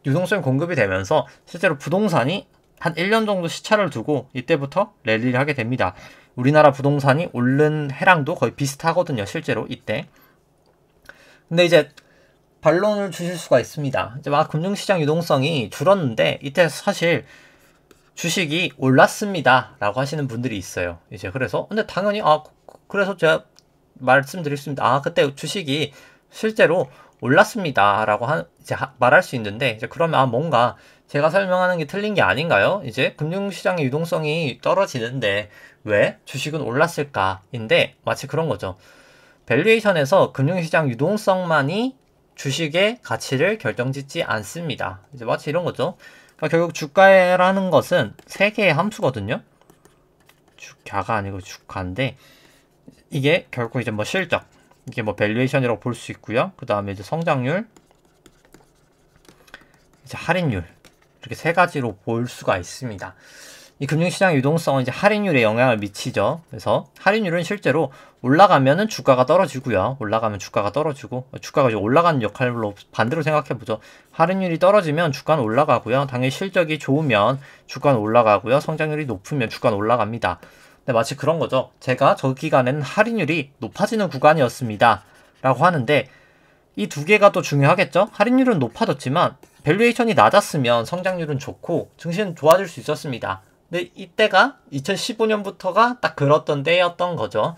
유동성이 공급이 되면서 실제로 부동산이 한 1년 정도 시차를 두고 이때부터 랠리를 하게 됩니다. 우리나라 부동산이 오른 해랑도 거의 비슷하거든요. 실제로 이때. 근데 이제 반론을 주실 수가 있습니다. 이제 막 금융시장 유동성이 줄었는데 이때 사실 주식이 올랐습니다 라고 하시는 분들이 있어요. 이제 그래서 근데 당연히 그래서 제가 말씀드렸습니다. 그때 주식이 실제로 올랐습니다 라고 이제 말할 수 있는데, 이제 그러면 뭔가 제가 설명하는 게 틀린 게 아닌가요? 이제 금융시장의 유동성이 떨어지는데 왜 주식은 올랐을까인데, 마치 그런 거죠. 밸류에이션에서 금융시장 유동성만이 주식의 가치를 결정짓지 않습니다. 이제 마치 이런 거죠. 그러니까 결국 주가라는 것은 세 개의 함수거든요. 주가가 아니고 주가인데, 이게 결국 이제 뭐 실적, 이게 뭐 밸류에이션이라고 볼 수 있고요. 그 다음에 이제 성장률, 이제 할인율, 이렇게 세 가지로 볼 수가 있습니다. 이 금융시장 유동성은 이제 할인율에 영향을 미치죠. 그래서 할인율은 실제로 올라가면은 주가가 떨어지고요. 올라가면 주가가 떨어지고, 주가가 이제 올라가는 역할로 반대로 생각해보죠. 할인율이 떨어지면 주가는 올라가고요. 당연히 실적이 좋으면 주가는 올라가고요. 성장률이 높으면 주가는 올라갑니다. 근데 마치 그런 거죠. 제가 저 기간에는 할인율이 높아지는 구간이었습니다 라고 하는데, 이 두 개가 또 중요하겠죠? 할인율은 높아졌지만 밸류에이션이 낮았으면 성장률은 좋고 증시는 좋아질 수 있었습니다. 근데 이때가 2015년부터가 딱 그랬던 때였던 거죠.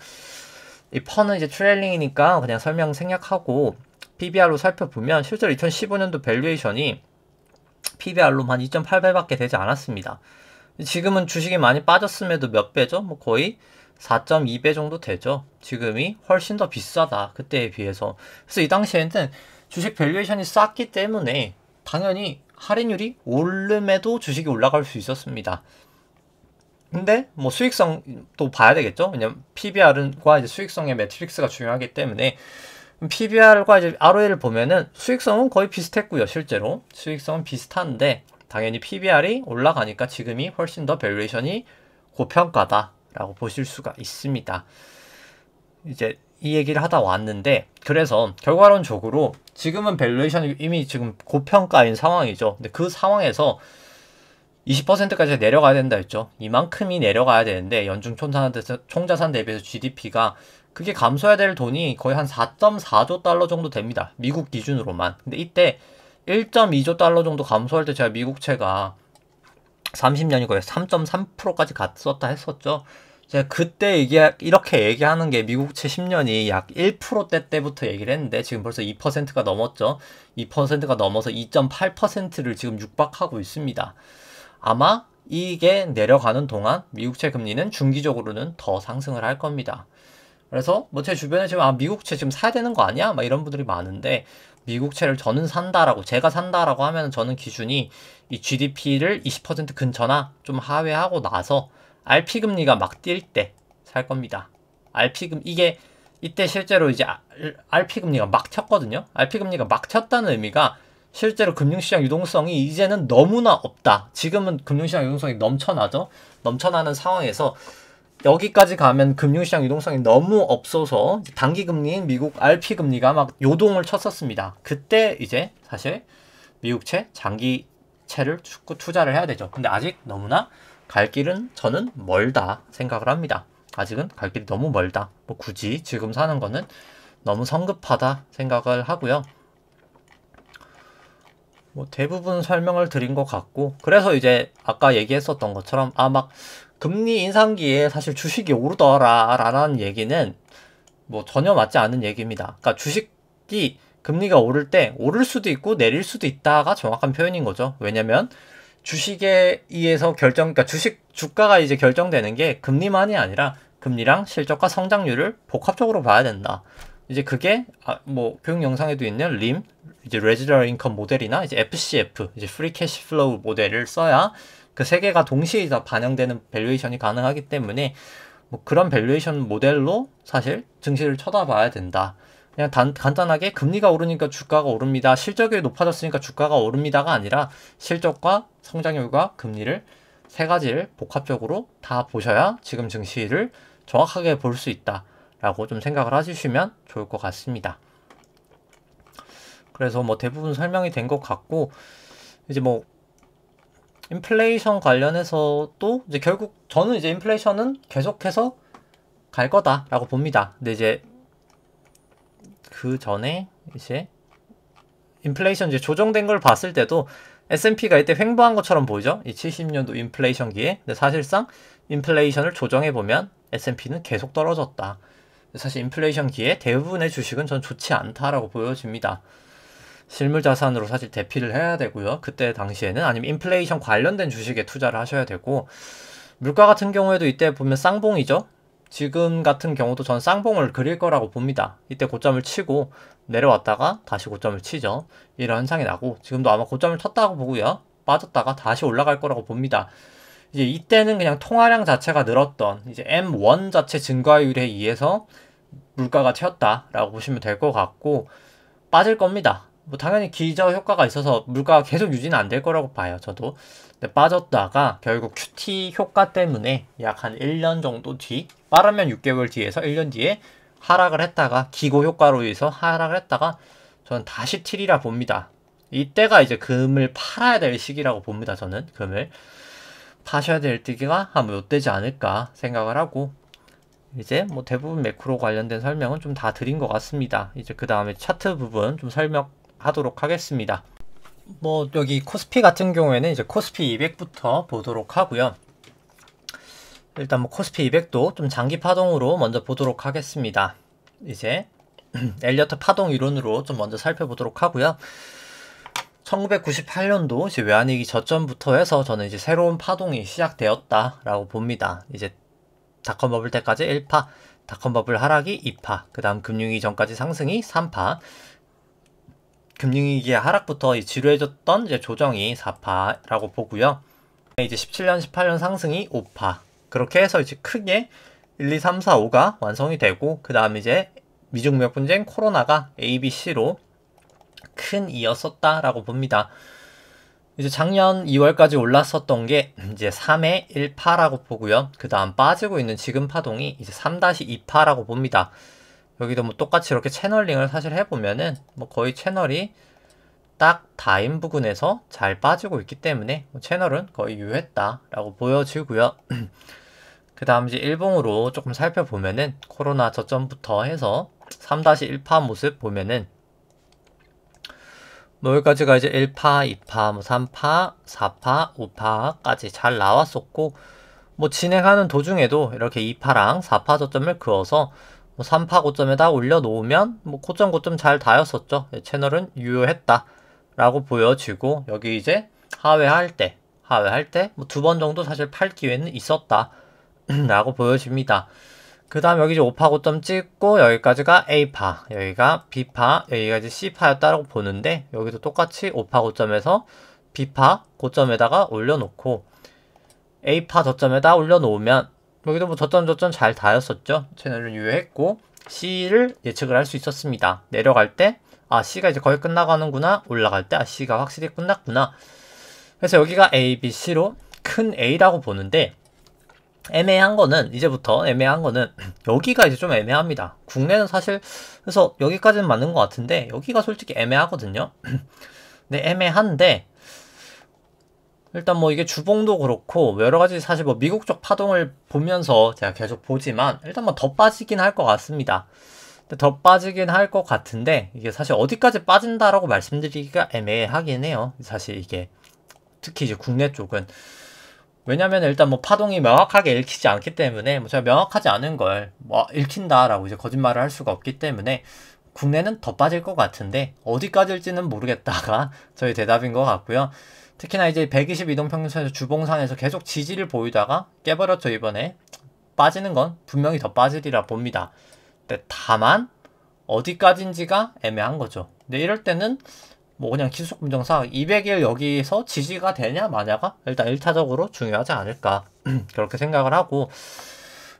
이 펀은 이제 트레일링이니까 그냥 설명 생략하고 PBR로 살펴보면 실제로 2015년도 밸류에이션이 PBR로 한 2.8배밖에 되지 않았습니다. 지금은 주식이 많이 빠졌음에도 몇 배죠? 뭐 거의 4.2배 정도 되죠. 지금이 훨씬 더 비싸다, 그때에 비해서. 그래서 이 당시에는 주식 밸류에이션이 쌌기 때문에 당연히 할인율이 오름에도 주식이 올라갈 수 있었습니다. 근데 뭐 수익성도 봐야 되겠죠. 왜냐면 PBR과 이제 수익성의 매트릭스가 중요하기 때문에 PBR과 이제 ROE를 보면은 수익성은 거의 비슷했고요. 실제로 수익성은 비슷한데 당연히 PBR이 올라가니까 지금이 훨씬 더 밸류에이션이 고평가다라고 보실 수가 있습니다. 이제 이 얘기를 하다 왔는데, 그래서 결과론적으로 지금은 밸류에이션이 이미 지금 고평가인 상황이죠. 근데 그 상황에서 20%까지 내려가야 된다 했죠. 이만큼이 내려가야 되는데 연중 총자산 대비해서 GDP가 그게 감소해야 될 돈이 거의 한 4.4조 달러 정도 됩니다. 미국 기준으로만. 근데 이때 1.2조 달러 정도 감소할 때 제가 미국채가 30년이고요. 3.3%까지 갔었다 했었죠. 제가 그때 이렇게 얘기하는 게 미국채 10년이 약 1%대 때부터 얘기를 했는데 지금 벌써 2%가 넘었죠. 2%가 넘어서 2.8%를 지금 육박하고 있습니다. 아마 이게 내려가는 동안 미국채 금리는 중기적으로는 더 상승을 할 겁니다. 그래서 뭐 제 주변에 지금 미국채 지금 사야 되는 거 아니야? 막 이런 분들이 많은데, 미국채를 저는 산다라고, 제가 산다라고 하면 저는 기준이 이 GDP를 20% 근처나 좀 하회하고 나서 RP 금리가 막 뛸 때 살 겁니다. 이게 이때 실제로 이제 RP 금리가 막 튀었거든요. RP 금리가 막 튀었다는 의미가 실제로 금융시장 유동성이 이제는 너무나 없다. 지금은 금융시장 유동성이 넘쳐나죠. 넘쳐나는 상황에서 여기까지 가면 금융시장 유동성이 너무 없어서 단기금리인 미국 RP금리가 막 요동을 쳤었습니다. 그때 이제 사실 미국채, 장기채를 투자를 해야 되죠. 근데 아직 너무나 갈 길은 저는 멀다 생각을 합니다. 아직은 갈 길이 너무 멀다. 뭐 굳이 지금 사는 거는 너무 성급하다 생각을 하고요. 뭐 대부분 설명을 드린 것 같고, 그래서 이제 아까 얘기했었던 것처럼 막 금리 인상기에 사실 주식이 오르더라 라는 얘기는 뭐 전혀 맞지 않는 얘기입니다. 그러니까 주식이 금리가 오를 때 오를 수도 있고 내릴 수도 있다가 정확한 표현인 거죠. 왜냐면 주식에 의해서 그러니까 주가가 이제 결정되는 게 금리만이 아니라 금리랑 실적과 성장률을 복합적으로 봐야 된다. 이제 그게 뭐 교육 영상에도 있는 림, 이제 레지더럴 인컴 모델이나 이제 FCF, 이제 프리 캐시 플로우 모델을 써야 그 세 개가 동시에 다 반영되는 밸류에이션이 가능하기 때문에 뭐 그런 밸류에이션 모델로 사실 증시를 쳐다봐야 된다. 그냥 간단하게 금리가 오르니까 주가가 오릅니다. 실적이 높아졌으니까 주가가 오릅니다가 아니라 실적과 성장률과 금리를 세 가지를 복합적으로 다 보셔야 지금 증시를 정확하게 볼 수 있다라고 좀 생각을 해주시면 좋을 것 같습니다. 그래서 뭐 대부분 설명이 된 것 같고, 이제 뭐 인플레이션 관련해서도 이제 결국 저는 이제 인플레이션은 계속해서 갈 거다라고 봅니다. 근데 이제 그 전에 이제 인플레이션 이제 조정된 걸 봤을 때도 S&P가 이때 횡보한 것처럼 보이죠? 이 70년도 인플레이션기에. 근데 사실상 인플레이션을 조정해보면 S&P는 계속 떨어졌다. 사실 인플레이션기에 대부분의 주식은 전 좋지 않다라고 보여집니다. 실물 자산으로 사실 대피를 해야 되고요. 그때 당시에는 아니면 인플레이션 관련된 주식에 투자를 하셔야 되고, 물가 같은 경우에도 이때 보면 쌍봉이죠. 지금 같은 경우도 전 쌍봉을 그릴 거라고 봅니다. 이때 고점을 치고 내려왔다가 다시 고점을 치죠. 이런 현상이 나고, 지금도 아마 고점을 쳤다고 보고요. 빠졌다가 다시 올라갈 거라고 봅니다. 이제 이때는 그냥 통화량 자체가 늘었던 이제 M1 자체 증가율에 의해서 물가가 튀었다라고 보시면 될 것 같고, 빠질 겁니다. 뭐 당연히 기저 효과가 있어서 물가가 계속 유지는 안 될 거라고 봐요, 저도. 근데 빠졌다가 결국 QT 효과 때문에 약 한 1년 정도 뒤, 빠르면 6개월 뒤에서 1년 뒤에 하락을 했다가, 기고 효과로 인해서 하락을 했다가 저는 다시 틸이라 봅니다. 이때가 이제 금을 팔아야 될 시기라고 봅니다. 저는 금을 파셔야 될 때가 아마 요때지 않을까 생각을 하고, 이제 뭐 대부분 매크로 관련된 설명은 좀 다 드린 것 같습니다. 이제 그 다음에 차트 부분 좀 설명하도록 하겠습니다. 뭐 여기 코스피 같은 경우에는 이제 코스피 200부터 보도록 하고요. 일단 뭐 코스피 200도 좀 장기 파동으로 먼저 보도록 하겠습니다. 이제 엘리어트 파동 이론으로 좀 먼저 살펴보도록 하고요. 1998년도 이제 외환위기 저점부터 해서 저는 이제 새로운 파동이 시작되었다라고 봅니다. 이제 닷컴 버블 때까지 1파, 닷컴 버블 하락이 2파, 그 다음 금융위기 전까지 상승이 3파, 금융위기의 하락부터 지루해졌던 이제 조정이 4파라고 보고요. 이제 17년, 18년 상승이 5파. 그렇게 해서 이제 크게 1, 2, 3, 4, 5가 완성이 되고, 그 다음 이제 미중무역 분쟁 코로나가 A, B, C로 큰 이었었다라고 봅니다. 이제 작년 2월까지 올랐었던 게 이제 3의 1파라고 보고요. 그 다음 빠지고 있는 지금 파동이 이제 3-2파라고 봅니다. 여기도 뭐 똑같이 이렇게 채널링을 사실 해보면은 뭐 거의 채널이 딱 다인 부근에서 잘 빠지고 있기 때문에 뭐 채널은 거의 유효했다라고 보여지고요. 그 다음 이제 일봉으로 조금 살펴보면은 코로나 저점부터 해서 3-1파 모습 보면은 뭐 여기까지가 이제 1파, 2파, 뭐 3파, 4파, 5파까지 잘 나왔었고, 뭐 진행하는 도중에도 이렇게 2파랑 4파 저점을 그어서 뭐 3파 고점에다 올려놓으면 뭐 고점 잘 닿았었죠. 채널은 유효했다 라고 보여지고, 여기 이제 하회할 때 뭐 2번 정도 사실 팔 기회는 있었다 라고 보여집니다. 그 다음 여기 이제 5파 고점 찍고 여기까지가 A파, 여기가 B파, 여기가 이제 C파였다라고 보는데, 여기도 똑같이 5파 고점에서 B파 고점에다가 올려놓고 A파 저점에다 올려놓으면 여기도 뭐 저점 잘 닿았었죠. 채널은 유효했고 C를 예측을 할 수 있었습니다. 내려갈 때 아, C가 이제 거의 끝나가는구나, 올라갈 때 아, C가 확실히 끝났구나. 그래서 여기가 A, B, C로 큰 A라고 보는데, 애매한 거는 여기가 이제 좀 애매합니다. 국내는 사실 그래서 여기까지는 맞는 것 같은데 여기가 솔직히 애매하거든요. 근데 애매한데, 일단 뭐 이게 주봉도 그렇고 여러 가지 사실 뭐 미국적 파동을 보면서 제가 계속 보지만 일단 뭐 더 빠지긴 할 것 같습니다. 근데 더 빠지긴 할 것 같은데 이게 사실 어디까지 빠진다라고 말씀드리기가 애매하긴 해요. 사실 이게 특히 이제 국내 쪽은. 왜냐면 일단 뭐 파동이 명확하게 읽히지 않기 때문에, 뭐 제가 명확하지 않은 걸 뭐 읽힌다라고 이제 거짓말을 할 수가 없기 때문에 국내는 더 빠질 것 같은데 어디까지일지는 모르겠다가 저희 대답인 것 같고요. 특히나 이제 120 이동평균선에서 주봉상에서 계속 지지를 보이다가 깨버렸죠. 이번에 빠지는 건 분명히 더 빠지리라 봅니다. 근데 다만 어디까지인지가 애매한 거죠. 근데 이럴 때는 뭐 그냥 기술적 검정상 200일 여기서 지지가 되냐 마냐가 일단 1차적으로 중요하지 않을까 그렇게 생각을 하고,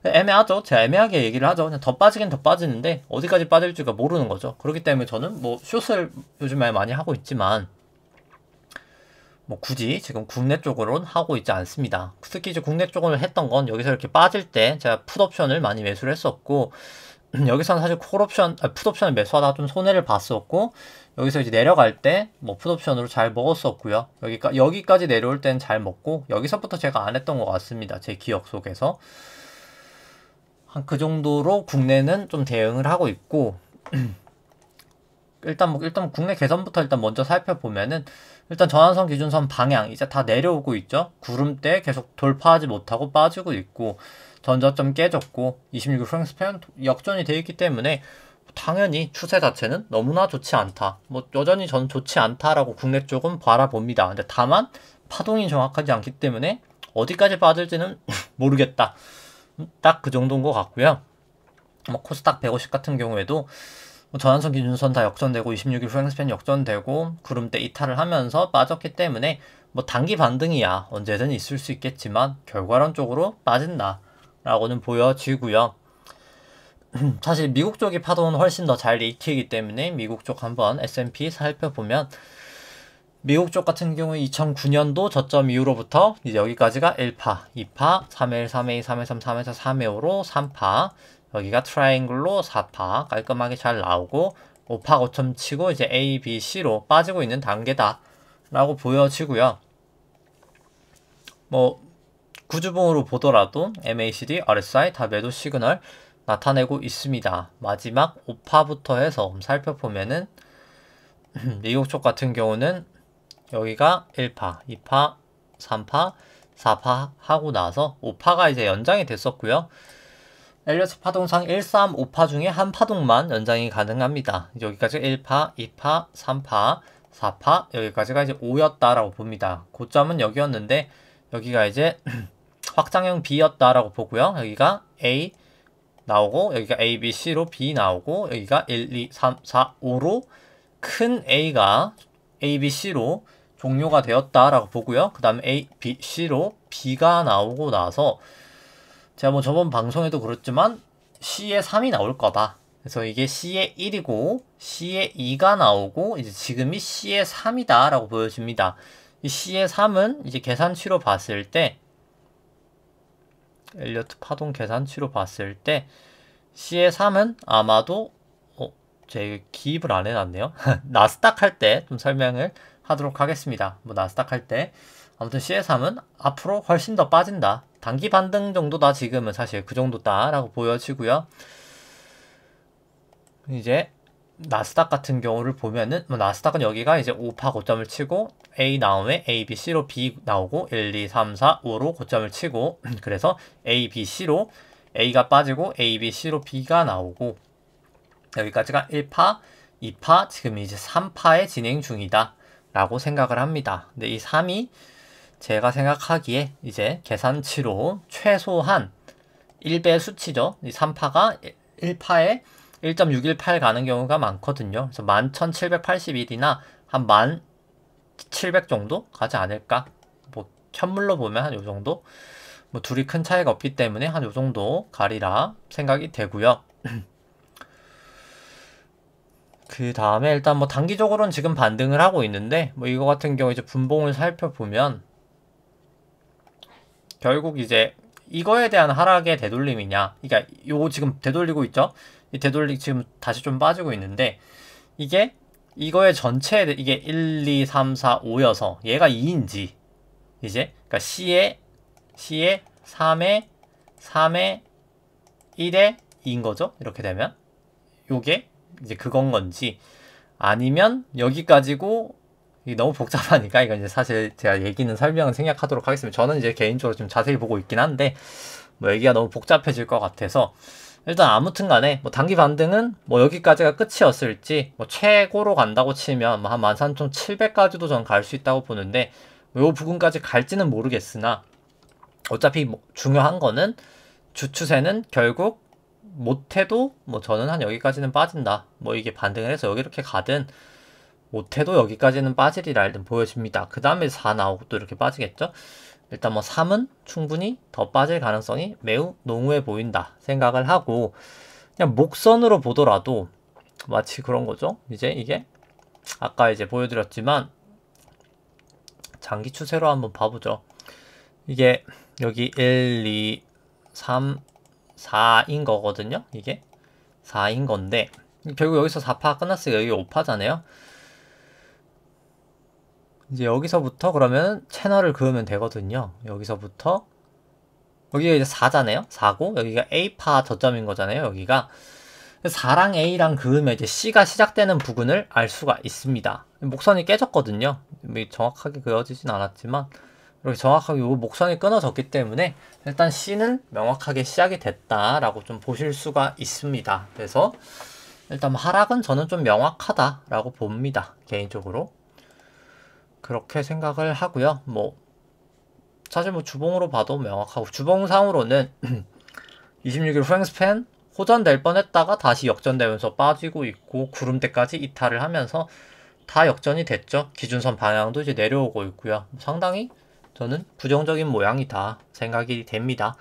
애매하죠. 제가 애매하게 얘기를 하죠. 그냥 더 빠지긴 더 빠지는데 어디까지 빠질지가 모르는 거죠. 그렇기 때문에 저는 뭐 숏을 요즘에 많이 하고 있지만 뭐 굳이 지금 국내 쪽으로는 하고 있지 않습니다. 특히 이제 국내 쪽으로 했던 건 여기서 이렇게 빠질 때 제가 풋옵션을 많이 매수를 했었고, 여기서는 사실 풋옵션을 매수하다가 좀 손해를 봤었고, 여기서 이제 내려갈 때 뭐 풋옵션으로 잘 먹었었고요. 여기까지 내려올 때는 잘 먹고, 여기서부터 제가 안 했던 것 같습니다. 제 기억 속에서. 한 그 정도로 국내는 좀 대응을 하고 있고, 일단 국내 개선부터 일단 먼저 살펴보면은 일단 전환선 기준선 방향 이제 다 내려오고 있죠. 구름대 계속 돌파하지 못하고 빠지고 있고 전저점 깨졌고 26일 프랭스팬 역전이 되어 있기 때문에 당연히 추세 자체는 너무나 좋지 않다. 뭐 여전히 전 좋지 않다라고 국내 쪽은 바라봅니다. 근데 다만 파동이 정확하지 않기 때문에 어디까지 빠질지는 모르겠다. 딱 그 정도인 것 같고요. 뭐 코스닥 150 같은 경우에도 뭐 전환선 기준선 다 역전되고 26일 프랭스팬 역전되고 구름대 이탈을 하면서 빠졌기 때문에 뭐 단기 반등이야 언제든 있을 수 있겠지만 결과론적으로 빠진다 라고는 보여지고요. 사실 미국 쪽이 파동은 훨씬 더 잘 익히기 때문에 미국 쪽 한번 S&P 살펴보면 미국 쪽 같은 경우에 2009년도 저점 이후로부터 이제 여기까지가 1파, 2파, 3회 3회 3회 3, 3에서 3회 5로 3파, 여기가 트라이앵글로 4파 깔끔하게 잘 나오고 5파 고점 치고 이제 A, B, C로 빠지고 있는 단계다 라고 보여지고요. 뭐 구주봉으로 보더라도 MACD, RSI 다 매도 시그널 나타내고 있습니다. 마지막 5파부터 해서 살펴보면은 미국 쪽 같은 경우는 여기가 1파, 2파, 3파, 4파 하고 나서 5파가 이제 연장이 됐었고요. 엘리어트 파동상 1, 3, 5파 중에 한 파동만 연장이 가능합니다. 여기까지 1파, 2파, 3파, 4파 여기까지가 이제 5였다라고 봅니다. 고점은 여기였는데 여기가 이제 확장형 B였다라고 보고요. 여기가 A 나오고 여기가 A, B, C로 B 나오고 여기가 1, 2, 3, 4, 5로 큰 A가 A, B, C로 종료가 되었다라고 보고요. 그 다음에 A, B, C로 B가 나오고 나서 제가 뭐 저번 방송에도 그랬지만 C에 3이 나올까봐 그래서 이게 C에 1이고 C에 2가 나오고 이제 지금이 C에 3이다 라고 보여집니다. 이 C에 3은 이제 계산치로 봤을 때 엘리어트 파동 계산치로 봤을 때 C의 3은 아마도 제가 기입을 안 해놨네요. 나스닥 할 때 좀 설명을 하도록 하겠습니다. 뭐 나스닥 할 때 아무튼 C의 3은 앞으로 훨씬 더 빠진다. 단기 반등 정도다 지금은 사실 그 정도다 라고 보여지고요. 이제 나스닥 같은 경우를 보면은 뭐 나스닥은 여기가 이제 5파 고점을 치고 A 다음에 A, B, C로 B 나오고 1, 2, 3, 4, 5로 고점을 치고 그래서 A, B, C로 A가 빠지고 A, B, C로 B가 나오고 여기까지가 1파, 2파, 지금 이제 3파의 진행 중이다 라고 생각을 합니다. 근데 이 3이 제가 생각하기에 이제 계산치로 최소한 1배 수치죠. 이 3파가 1파에 1.618 가는 경우가 많거든요. 그래서 11,781이나 한 1,700 정도 가지 않을까? 뭐 현물로 보면 한 요 정도? 뭐 둘이 큰 차이가 없기 때문에 한 요 정도 가리라 생각이 되고요. 그 다음에 일단 뭐 단기적으로는 지금 반등을 하고 있는데 뭐 이거 같은 경우 이제 분봉을 살펴보면 결국 이제 이거에 대한 하락의 되돌림이냐 그러니까 요거 지금 되돌리고 있죠. 이 되돌리 지금 다시 좀 빠지고 있는데 이게 이거의 전체 이게 1, 2, 3, 4, 5여서 얘가 2인지 이제 그러니까 C에 3에 3에 1에 2인 거죠. 이렇게 되면 요게 이제 그건 건지 아니면 여기까지고 이게 너무 복잡하니까 이건 이제 사실 제가 얘기는 설명은 생략하도록 하겠습니다. 저는 이제 개인적으로 좀 자세히 보고 있긴 한데 뭐 얘기가 너무 복잡해질 것 같아서 일단 아무튼 간에 뭐 단기 반등은 뭐 여기까지가 끝이었을지 뭐 최고로 간다고 치면 뭐 한 13,700까지도 전 갈 수 있다고 보는데 뭐 요 부분까지 갈지는 모르겠으나 어차피 뭐 중요한 거는 주추세는 결국 못해도 뭐 저는 한 여기까지는 빠진다. 뭐 이게 반등을 해서 여기 이렇게 가든 못해도 여기까지는 빠지리라 일단 보여집니다. 그 다음에 4 나오고 또 이렇게 빠지겠죠? 일단 뭐 3은 충분히 더 빠질 가능성이 매우 농후해 보인다 생각을 하고 그냥 목선으로 보더라도 마치 그런 거죠. 이제 이게 아까 이제 보여드렸지만 장기 추세로 한번 봐보죠. 이게 여기 1, 2, 3, 4인 거거든요. 이게 4인 건데 결국 여기서 4파 끝났으니까 여기 5파잖아요. 이제 여기서부터 그러면 채널을 그으면 되거든요. 여기서부터 여기가 이제 4잖아요. 4고 여기가 A파 저점인 거잖아요. 여기가 4랑 A랑 그으면 이제 C가 시작되는 부근을 알 수가 있습니다. 목선이 깨졌거든요. 정확하게 그어지진 않았지만 이렇게 정확하게 요 목선이 끊어졌기 때문에 일단 C는 명확하게 시작이 됐다라고 좀 보실 수가 있습니다. 그래서 일단 하락은 저는 좀 명확하다라고 봅니다. 개인적으로. 그렇게 생각을 하고요. 사실 주봉으로 봐도 명확하고, 주봉상으로는 26일 후행스팬 호전될 뻔했다가 다시 역전되면서 빠지고 있고, 구름대까지 이탈을 하면서 다 역전이 됐죠. 기준선 방향도 이제 내려오고 있고요. 상당히 저는 부정적인 모양이다 생각이 됩니다.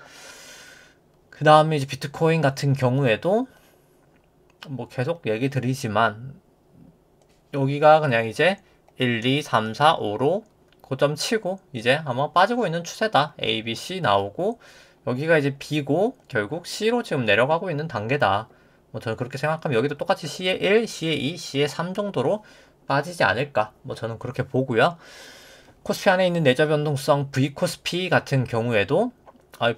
그 다음에 이제 비트코인 같은 경우에도 계속 얘기 드리지만 여기가 그냥 이제 1, 2, 3, 4, 5로 고점 치고 이제 아마 빠지고 있는 추세다. A, B, C 나오고 여기가 이제 B고 결국 C로 지금 내려가고 있는 단계다. 저는 그렇게 생각하면 여기도 똑같이 C의 1, C의 2, C의 3 정도로 빠지지 않을까. 저는 그렇게 보고요. 코스피 안에 있는 내저 변동성 V 코스피 같은 경우에도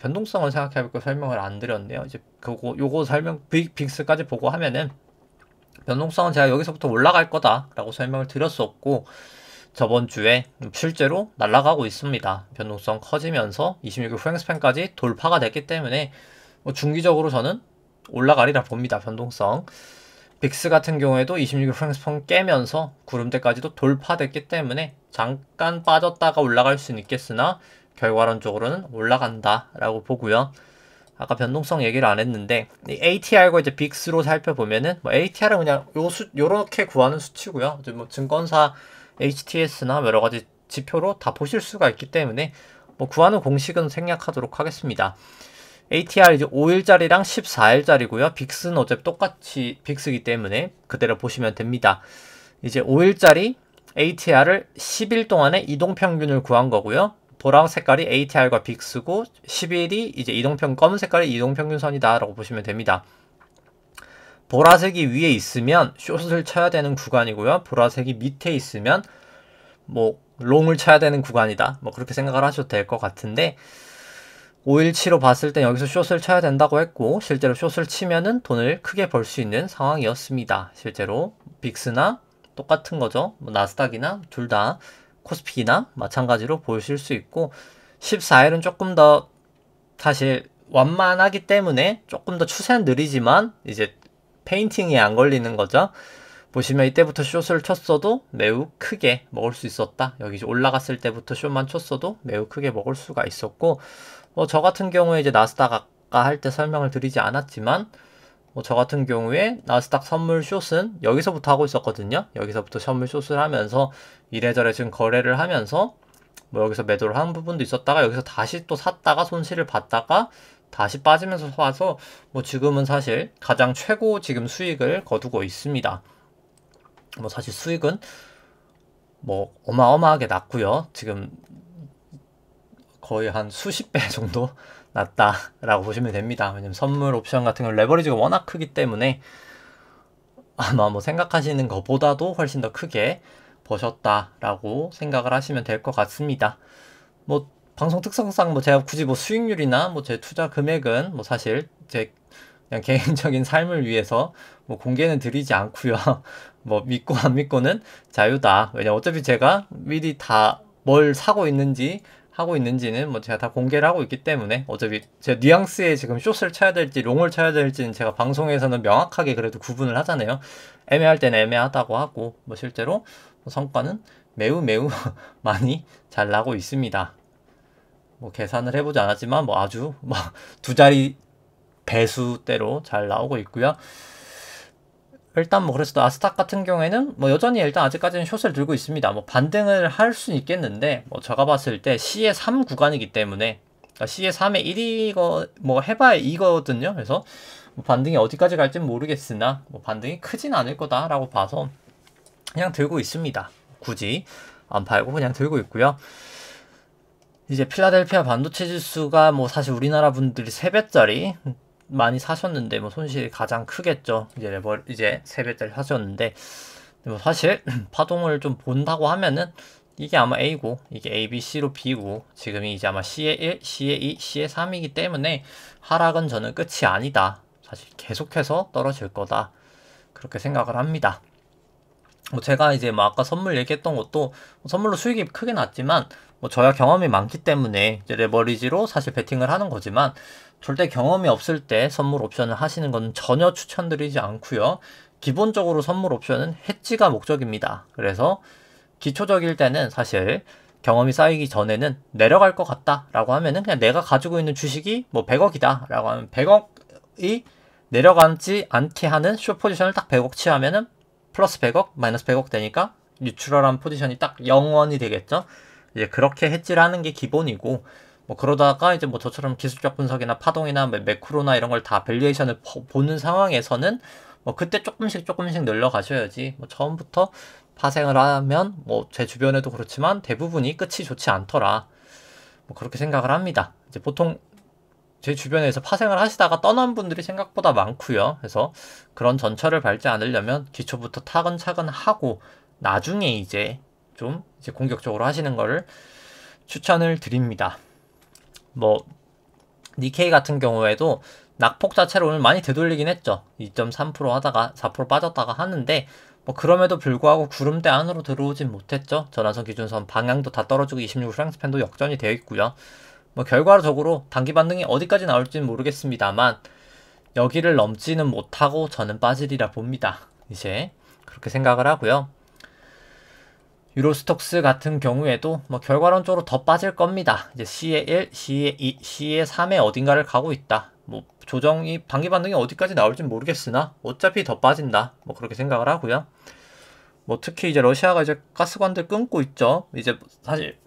변동성을 생각해볼까 설명을 안 드렸네요. 이제 요거 설명 빅스까지 보고 하면은 변동성은 제가 여기서부터 올라갈 거다라고 설명을 드렸었고, 저번 주에 실제로 날아가고 있습니다. 변동성 커지면서 26일 후행스팬까지 돌파가 됐기 때문에 중기적으로 저는 올라가리라 봅니다. 변동성. 빅스 같은 경우에도 26일 후행스팬 깨면서 구름대까지도 돌파됐기 때문에 잠깐 빠졌다가 올라갈 수는 있겠으나 결과론적으로는 올라간다라고 보고요. 아까 변동성 얘기를 안 했는데 ATR과 이제 빅스로 살펴보면은 ATR은 그냥 요렇게 구하는 수치고요. 이제 증권사 HTS나 여러 가지 지표로 다 보실 수가 있기 때문에 구하는 공식은 생략하도록 하겠습니다. ATR 이제 5일짜리랑 14일짜리고요. 빅스는 어차피 똑같이 빅스이기 때문에 그대로 보시면 됩니다. 이제 5일짜리 ATR을 10일 동안의 이동평균을 구한 거고요. 보라 색깔이 ATR과 빅스고 10일이 이제 검은 색깔이 이동평균선이다 라고 보시면 됩니다. 보라색이 위에 있으면 숏을 쳐야 되는 구간이고요. 보라색이 밑에 있으면 롱을 쳐야 되는 구간이다. 그렇게 생각을 하셔도 될 것 같은데 5일치로 봤을 땐 여기서 숏을 쳐야 된다고 했고 실제로 숏을 치면은 돈을 크게 벌 수 있는 상황이었습니다. 실제로 빅스나 똑같은 거죠. 나스닥이나 둘 다 코스피나 마찬가지로 보실 수 있고 14일은 조금 더 사실 완만하기 때문에 조금 더 추세는 느리지만 이제 페인팅이 안 걸리는 거죠. 보시면 이때부터 숏을 쳤어도 매우 크게 먹을 수 있었다. 여기 올라갔을 때부터 숏만 쳤어도 매우 크게 먹을 수가 있었고 저 같은 경우에 이제 나스닥 아까 할 때 설명을 드리지 않았지만 저 같은 경우에 나스닥 선물 숏은 여기서부터 하고 있었거든요. 여기서부터 선물 숏을 하면서 이래저래 지금 거래를 하면서 여기서 매도를 한 부분도 있었다가 여기서 다시 또 샀다가 손실을 봤다가 다시 빠지면서 와서 지금은 사실 가장 최고 지금 수익을 거두고 있습니다. 사실 수익은 어마어마하게 났고요. 지금 거의 한 수십 배 정도 낮다라고 보시면 됩니다. 왜냐면 선물 옵션 같은 경우 레버리지가 워낙 크기 때문에 아마 생각하시는 것보다도 훨씬 더 크게 버셨다라고 생각을 하시면 될 것 같습니다. 방송 특성상 제가 굳이 수익률이나 제 투자 금액은 사실 제 그냥 개인적인 삶을 위해서 공개는 드리지 않고요. 믿고 안 믿고는 자유다. 왜냐면 어차피 제가 미리 다 뭘 사고 있는지 하고 있는지는 제가 다 공개를 하고 있기 때문에 어차피 제 뉘앙스에 지금 숏을 쳐야 될지 롱을 쳐야 될지는 제가 방송에서는 명확하게 그래도 구분을 하잖아요. 애매할 때는 애매하다고 하고 실제로 성과는 매우 많이 잘 나고 있습니다. 계산을 해보지 않았지만 아주 두 자리 배수대로 잘 나오고 있고요. 일단 그래서 나스닥 같은 경우에는 여전히 일단 아직까지는 숏을 들고 있습니다. 반등을 할 수는 있겠는데 제가 봤을 때 C의 3 구간이기 때문에 그러니까 C의 3의 1이 해봐야 2거든요. 그래서 반등이 어디까지 갈지는 모르겠으나 반등이 크진 않을 거다라고 봐서 그냥 들고 있습니다. 굳이 안 팔고 그냥 들고 있고요. 이제 필라델피아 반도체 지수가 사실 우리나라 분들이 3배짜리 많이 사셨는데 손실이 가장 크겠죠. 이제 3배짜리 사셨는데 사실 파동을 좀 본다고 하면은 이게 아마 A고 이게 A, B, C로 B고 지금이 이제 아마 C의 1, C의 2, C의 3이기 때문에 하락은 저는 끝이 아니다. 사실 계속해서 떨어질 거다. 그렇게 생각을 합니다. 뭐 제가 이제 뭐 아까 선물 얘기했던 것도 선물로 수익이 크게 났지만 뭐 저야 경험이 많기 때문에 이제 레버리지로 사실 베팅을 하는 거지만 절대 경험이 없을 때 선물 옵션을 하시는 건 전혀 추천드리지 않고요. 기본적으로 선물 옵션은 해지가 목적입니다. 그래서 기초적일 때는 사실 경험이 쌓이기 전에는 내려갈 것 같다 라고 하면은 그냥 내가 가지고 있는 주식이 뭐 100억이다 라고 하면 100억이 내려가지 않게 하는 숏 포지션을 딱 100억 취하면은 플러스 100억 마이너스 100억 되니까 뉴트럴한 포지션이 딱 0원이 되겠죠. 이제 그렇게 해지를 하는 게 기본이고 뭐 그러다가 이제 뭐 저처럼 기술적 분석이나 파동이나 매크로나 이런 걸 다 밸류에이션을 보는 상황에서는 뭐 그때 조금씩 늘려 가셔야지 뭐 처음부터 파생을 하면 뭐 제 주변에도 그렇지만 대부분이 끝이 좋지 않더라. 뭐 그렇게 생각을 합니다. 이제 보통 제 주변에서 파생을 하시다가 떠난 분들이 생각보다 많고요. 그래서 그런 전철을 밟지 않으려면 기초부터 차근차근 하고 나중에 이제 좀 이제 공격적으로 하시는 거를 추천을 드립니다. 뭐 니케이 같은 경우에도 낙폭 자체를 오늘 많이 되돌리긴 했죠. 2.3% 하다가 4% 빠졌다가 하는데 뭐 그럼에도 불구하고 구름대 안으로 들어오진 못했죠. 전환선 기준선 방향도 다 떨어지고 26 프랑스팬도 역전이 되어 있고요. 뭐 결과적으로 단기 반등이 어디까지 나올지는 모르겠습니다만 여기를 넘지는 못하고 저는 빠지리라 봅니다. 이제 그렇게 생각을 하고요. 유로스톡스 같은 경우에도 뭐 결과론적으로 더 빠질 겁니다. 이제 C의 1, C의 2, C의 3에 어딘가를 가고 있다. 뭐 조정이 단기 반등이 어디까지 나올진 모르겠으나 어차피 더 빠진다. 뭐 그렇게 생각을 하고요. 뭐 특히 이제 러시아가 이제 가스관들 끊고 있죠. 이제 사실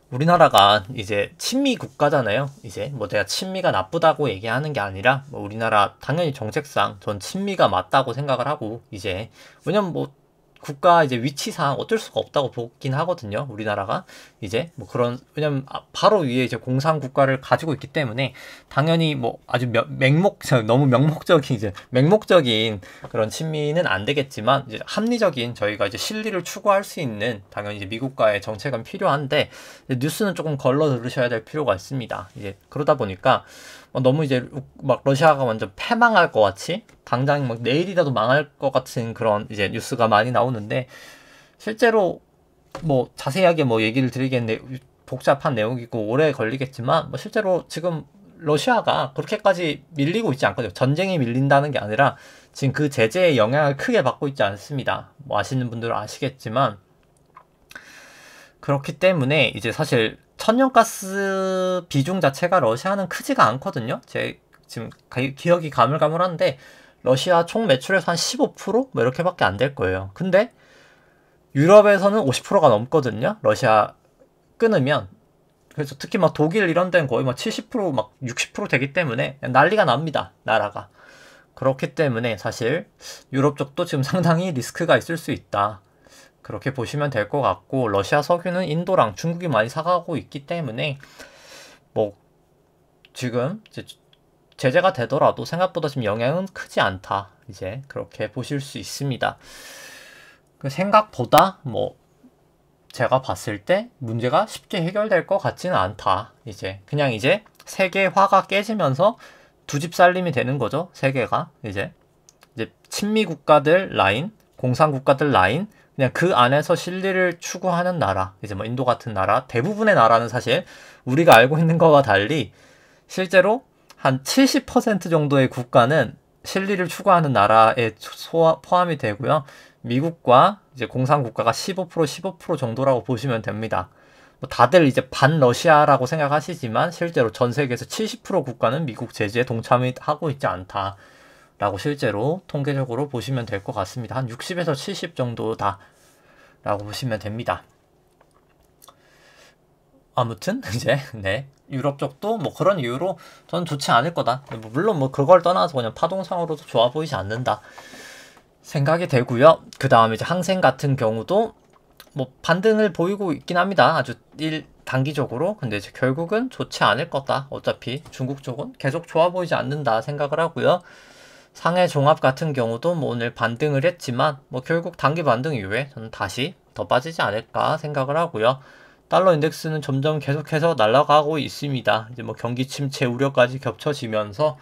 우리나라가 이제 친미 국가잖아요. 이제 뭐 내가 친미가 나쁘다고 얘기하는 게 아니라 뭐 우리나라 당연히 정책상 전 친미가 맞다고 생각을 하고 이제 왜냐면 뭐 국가 이제 위치상 어쩔 수가 없다고 보긴 하거든요. 우리나라가 이제 뭐 그런 왜냐면 바로 위에 이제 공산 국가를 가지고 있기 때문에 당연히 뭐 아주 너무 맹목적인 그런 친미는 안 되겠지만 이제 합리적인 저희가 이제 실리를 추구할 수 있는 당연히 이제 미국과의 정책은 필요한데 뉴스는 조금 걸러 들으셔야 될 필요가 있습니다. 이제 그러다 보니까 너무 이제 막 러시아가 완전 패망할 것 같이 당장 막 내일이라도 망할 것 같은 그런 이제 뉴스가 많이 나오는데 실제로 뭐 자세하게 뭐 얘기를 드리겠네 복잡한 내용이고 오래 걸리겠지만 뭐 실제로 지금 러시아가 그렇게까지 밀리고 있지 않거든요. 전쟁이 밀린다는 게 아니라 지금 그 제재의 영향을 크게 받고 있지 않습니다. 뭐 아시는 분들은 아시겠지만 그렇기 때문에 이제 사실 천연가스 비중 자체가 러시아는 크지가 않거든요. 제 지금 기억이 가물가물한데 러시아 총 매출에서 한 15%? 뭐 이렇게밖에 안 될 거예요. 근데 유럽에서는 50%가 넘거든요. 러시아 끊으면. 그래서 특히 막 독일 이런 데는 거의 막 70%, 막 60% 되기 때문에 난리가 납니다. 나라가. 그렇기 때문에 사실 유럽 쪽도 지금 상당히 리스크가 있을 수 있다. 그렇게 보시면 될 것 같고 러시아 석유는 인도랑 중국이 많이 사가고 있기 때문에 뭐 지금 이제 제재가 되더라도 생각보다 지금 영향은 크지 않다. 이제 그렇게 보실 수 있습니다. 생각보다 뭐 제가 봤을 때 문제가 쉽게 해결될 것 같지는 않다. 이제 그냥 이제 세계화가 깨지면서 두 집 살림이 되는 거죠. 세계가 이제 친미 국가들 라인, 공산 국가들 라인 그냥 그 안에서 실리를 추구하는 나라, 이제 뭐 인도 같은 나라, 대부분의 나라는 사실 우리가 알고 있는 거와 달리 실제로 한 70% 정도의 국가는 실리를 추구하는 나라에 포함이 되고요. 미국과 이제 공산 국가가 15% 정도라고 보시면 됩니다. 뭐 다들 이제 반 러시아라고 생각하시지만 실제로 전 세계에서 70% 국가는 미국 제재에 동참하고 있지 않다. 라고 실제로 통계적으로 보시면 될 것 같습니다. 한 60에서 70 정도다 라고 보시면 됩니다. 아무튼 이제 네 유럽 쪽도 뭐 그런 이유로 저는 좋지 않을 거다. 물론 뭐 그걸 떠나서 그냥 파동상으로도 좋아 보이지 않는다 생각이 되고요. 그 다음에 이제 항생 같은 경우도 뭐 반등을 보이고 있긴 합니다. 아주 단기적으로. 근데 이제 결국은 좋지 않을 거다. 어차피 중국 쪽은 계속 좋아 보이지 않는다 생각을 하고요. 상해 종합 같은 경우도 뭐 오늘 반등을 했지만 뭐 결국 단기 반등 이후에 저는 다시 더 빠지지 않을까 생각을 하고요. 달러 인덱스는 점점 계속해서 날아가고 있습니다. 이제 뭐 경기 침체 우려까지 겹쳐지면서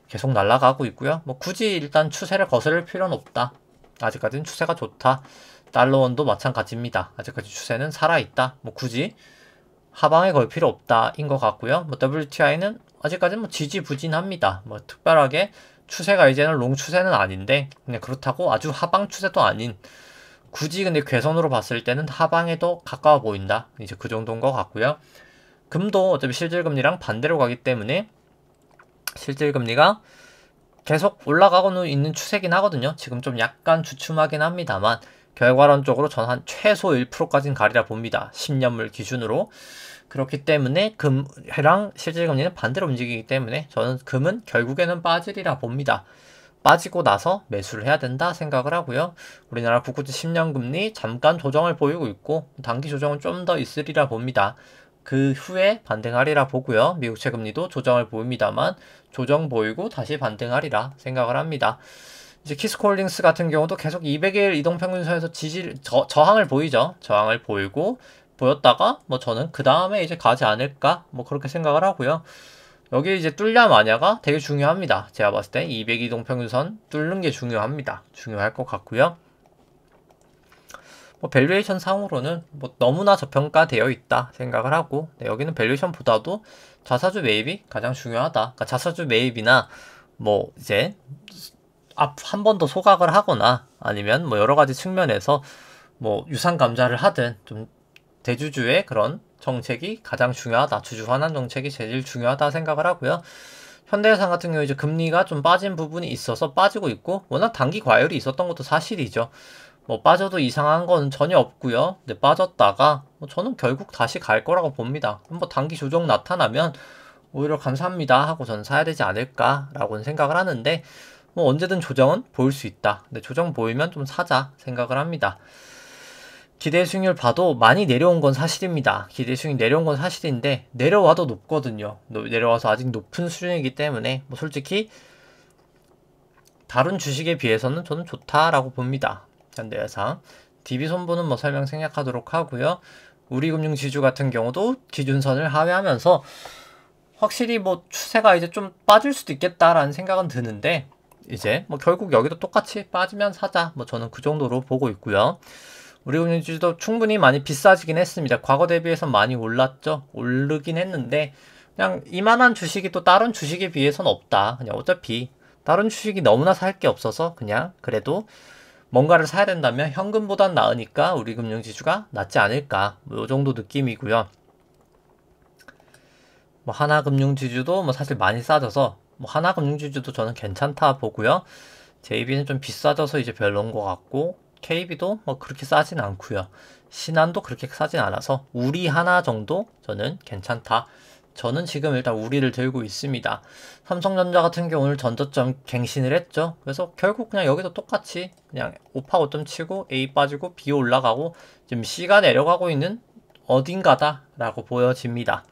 계속 날아가고 있고요. 뭐 굳이 일단 추세를 거스를 필요는 없다. 아직까지는 추세가 좋다. 달러원도 마찬가지입니다. 아직까지 추세는 살아있다. 뭐 굳이 하방에 걸 필요 없다인 것 같고요. 뭐 WTI는 아직까지는 뭐 지지부진합니다. 뭐 특별하게 추세가 이제는 롱 추세는 아닌데 그냥 그렇다고 아주 하방 추세도 아닌 굳이 근데 괴선으로 봤을 때는 하방에도 가까워 보인다. 이제 그 정도인 것 같고요. 금도 어차피 실질금리랑 반대로 가기 때문에 실질금리가 계속 올라가고는 있는 추세긴 하거든요. 지금 좀 약간 주춤하긴 합니다만 결과론적으로 전 한 최소 1%까지는 가리라 봅니다. 10년물 기준으로. 그렇기 때문에 금이랑 실질금리는 반대로 움직이기 때문에 저는 금은 결국에는 빠지리라 봅니다. 빠지고 나서 매수를 해야 된다 생각을 하고요. 우리나라 국고채 10년 금리 잠깐 조정을 보이고 있고 단기 조정은 좀 더 있으리라 봅니다. 그 후에 반등하리라 보고요. 미국채 금리도 조정을 보입니다만 조정 보이고 다시 반등하리라 생각을 합니다. 이제 키스코홀딩스 같은 경우도 계속 200일 이동평균선에서 저항을 보이죠. 저항을 보였다가 뭐 저는 그 다음에 이제 가지 않을까 뭐 그렇게 생각을 하고요. 여기 이제 뚫냐 마냐가 되게 중요합니다. 제가 봤을 때 200 이동평균선 뚫는 게 중요합니다. 중요할 것 같고요. 뭐 밸류에이션 상으로는 뭐 너무나 저평가되어 있다 생각을 하고 여기는 밸류에이션보다도 자사주 매입이 가장 중요하다. 그러니까 자사주 매입이나 뭐 이제 한 번 더 소각을 하거나 아니면 뭐 여러 가지 측면에서 뭐 유상 감자를 하든 좀 대주주의 그런 정책이 가장 중요하다. 주주 환원 정책이 제일 중요하다 생각을 하고요. 현대해상 같은 경우 이제 금리가 좀 빠진 부분이 있어서 빠지고 있고 워낙 단기 과열이 있었던 것도 사실이죠. 뭐 빠져도 이상한 건 전혀 없고요. 근데 빠졌다가 뭐 저는 결국 다시 갈 거라고 봅니다. 뭐 단기 조정 나타나면 오히려 감사합니다 하고 저는 사야 되지 않을까라고는 생각을 하는데 뭐 언제든 조정은 보일 수 있다. 근데 조정 보이면 좀 사자 생각을 합니다. 기대 수익률 봐도 많이 내려온 건 사실입니다. 기대 수익이 내려온 건 사실인데 내려와도 높거든요. 내려와서 아직 높은 수준이기 때문에 뭐 솔직히 다른 주식에 비해서는 저는 좋다라고 봅니다. 현대해상 DB 손보는 뭐 설명 생략하도록 하고요. 우리금융지주 같은 경우도 기준선을 하회하면서 확실히 뭐 추세가 이제 좀 빠질 수도 있겠다라는 생각은 드는데 이제 뭐 결국 여기도 똑같이 빠지면 사자. 뭐 저는 그 정도로 보고 있고요. 우리금융지주도 충분히 많이 비싸지긴 했습니다. 과거 대비해서 많이 올랐죠. 오르긴 했는데 그냥 이만한 주식이 또 다른 주식에 비해서는 없다. 그냥 어차피 다른 주식이 너무나 살 게 없어서 그냥 그래도 뭔가를 사야 된다면 현금보단 나으니까 우리금융지주가 낫지 않을까. 뭐 요 정도 느낌이고요. 뭐 하나금융지주도 뭐 사실 많이 싸져서 뭐 하나금융지주도 저는 괜찮다 보고요. JB는 좀 비싸져서 이제 별로인 것 같고 KB도 뭐 그렇게 싸진 않고요. 신한도 그렇게 싸진 않아서 우리 하나 정도 저는 괜찮다. 저는 지금 일단 우리를 들고 있습니다. 삼성전자 같은 경우 오늘 전저점 갱신을 했죠. 그래서 결국 그냥 여기도 똑같이 그냥 오파 고점 치고 A 빠지고 B 올라가고 지금 C가 내려가고 있는 어딘가다 라고 보여집니다.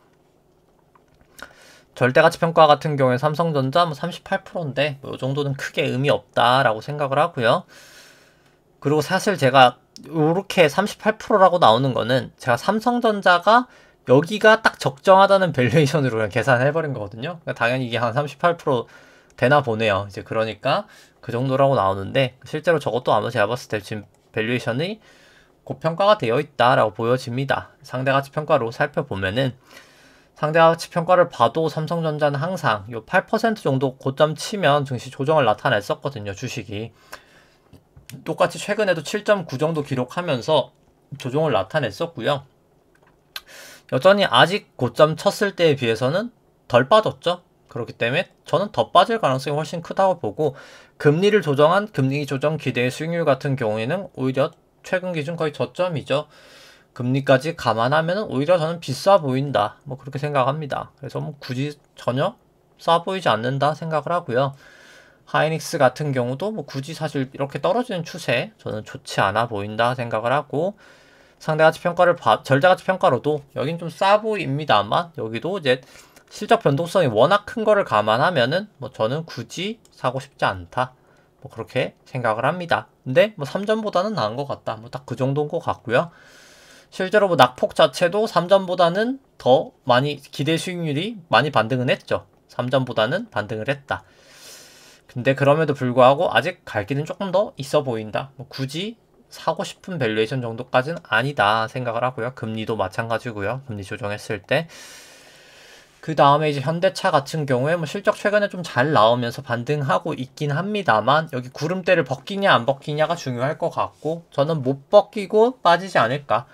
절대가치 평가 같은 경우에 삼성전자 뭐 38%인데 뭐 이 정도는 크게 의미 없다라고 생각을 하고요. 그리고 사실 제가 이렇게 38%라고 나오는 거는 제가 삼성전자가 여기가 딱 적정하다는 밸류에이션으로 그냥 계산해버린 거거든요. 그러니까 당연히 이게 한 38% 되나 보네요. 이제 그러니까 그 정도라고 나오는데 실제로 저것도 아마 제가 봤을 때 지금 밸류에이션이 고평가가 되어 있다라고 보여집니다. 상대가치 평가로 살펴보면은 상대가치 평가를 봐도 삼성전자는 항상 요 8% 정도 고점 치면 증시 조정을 나타냈었거든요. 주식이. 똑같이 최근에도 7.9 정도 기록하면서 조정을 나타냈었고요. 여전히 아직 고점 쳤을 때에 비해서는 덜 빠졌죠. 그렇기 때문에 저는 더 빠질 가능성이 훨씬 크다고 보고 금리를 조정한 금리 조정 기대 수익률 같은 경우에는 오히려 최근 기준 거의 저점이죠. 금리까지 감안하면 오히려 저는 비싸 보인다. 뭐 그렇게 생각합니다. 그래서 뭐 굳이 전혀 싸 보이지 않는다 생각을 하고요. 하이닉스 같은 경우도 뭐 굳이 사실 이렇게 떨어지는 추세 저는 좋지 않아 보인다 생각을 하고 상대가치 평가를 절대가치 평가로도 여긴 좀 싸 보입니다만 여기도 이제 실적 변동성이 워낙 큰 거를 감안하면은 뭐 저는 굳이 사고 싶지 않다. 뭐 그렇게 생각을 합니다. 근데 뭐 3전보다는 나은 것 같다. 뭐 딱 그 정도인 것 같고요. 실제로 뭐 낙폭 자체도 3전보다는 더 많이 기대 수익률이 많이 반등은 했죠. 3전보다는 반등을 했다. 근데 그럼에도 불구하고 아직 갈 길은 조금 더 있어 보인다. 뭐 굳이 사고 싶은 밸류에이션 정도까지는 아니다 생각을 하고요. 금리도 마찬가지고요. 금리 조정했을 때. 그 다음에 이제 현대차 같은 경우에 뭐 실적 최근에 좀 잘 나오면서 반등하고 있긴 합니다만 여기 구름대를 벗기냐 안 벗기냐가 중요할 것 같고 저는 못 벗기고 빠지지 않을까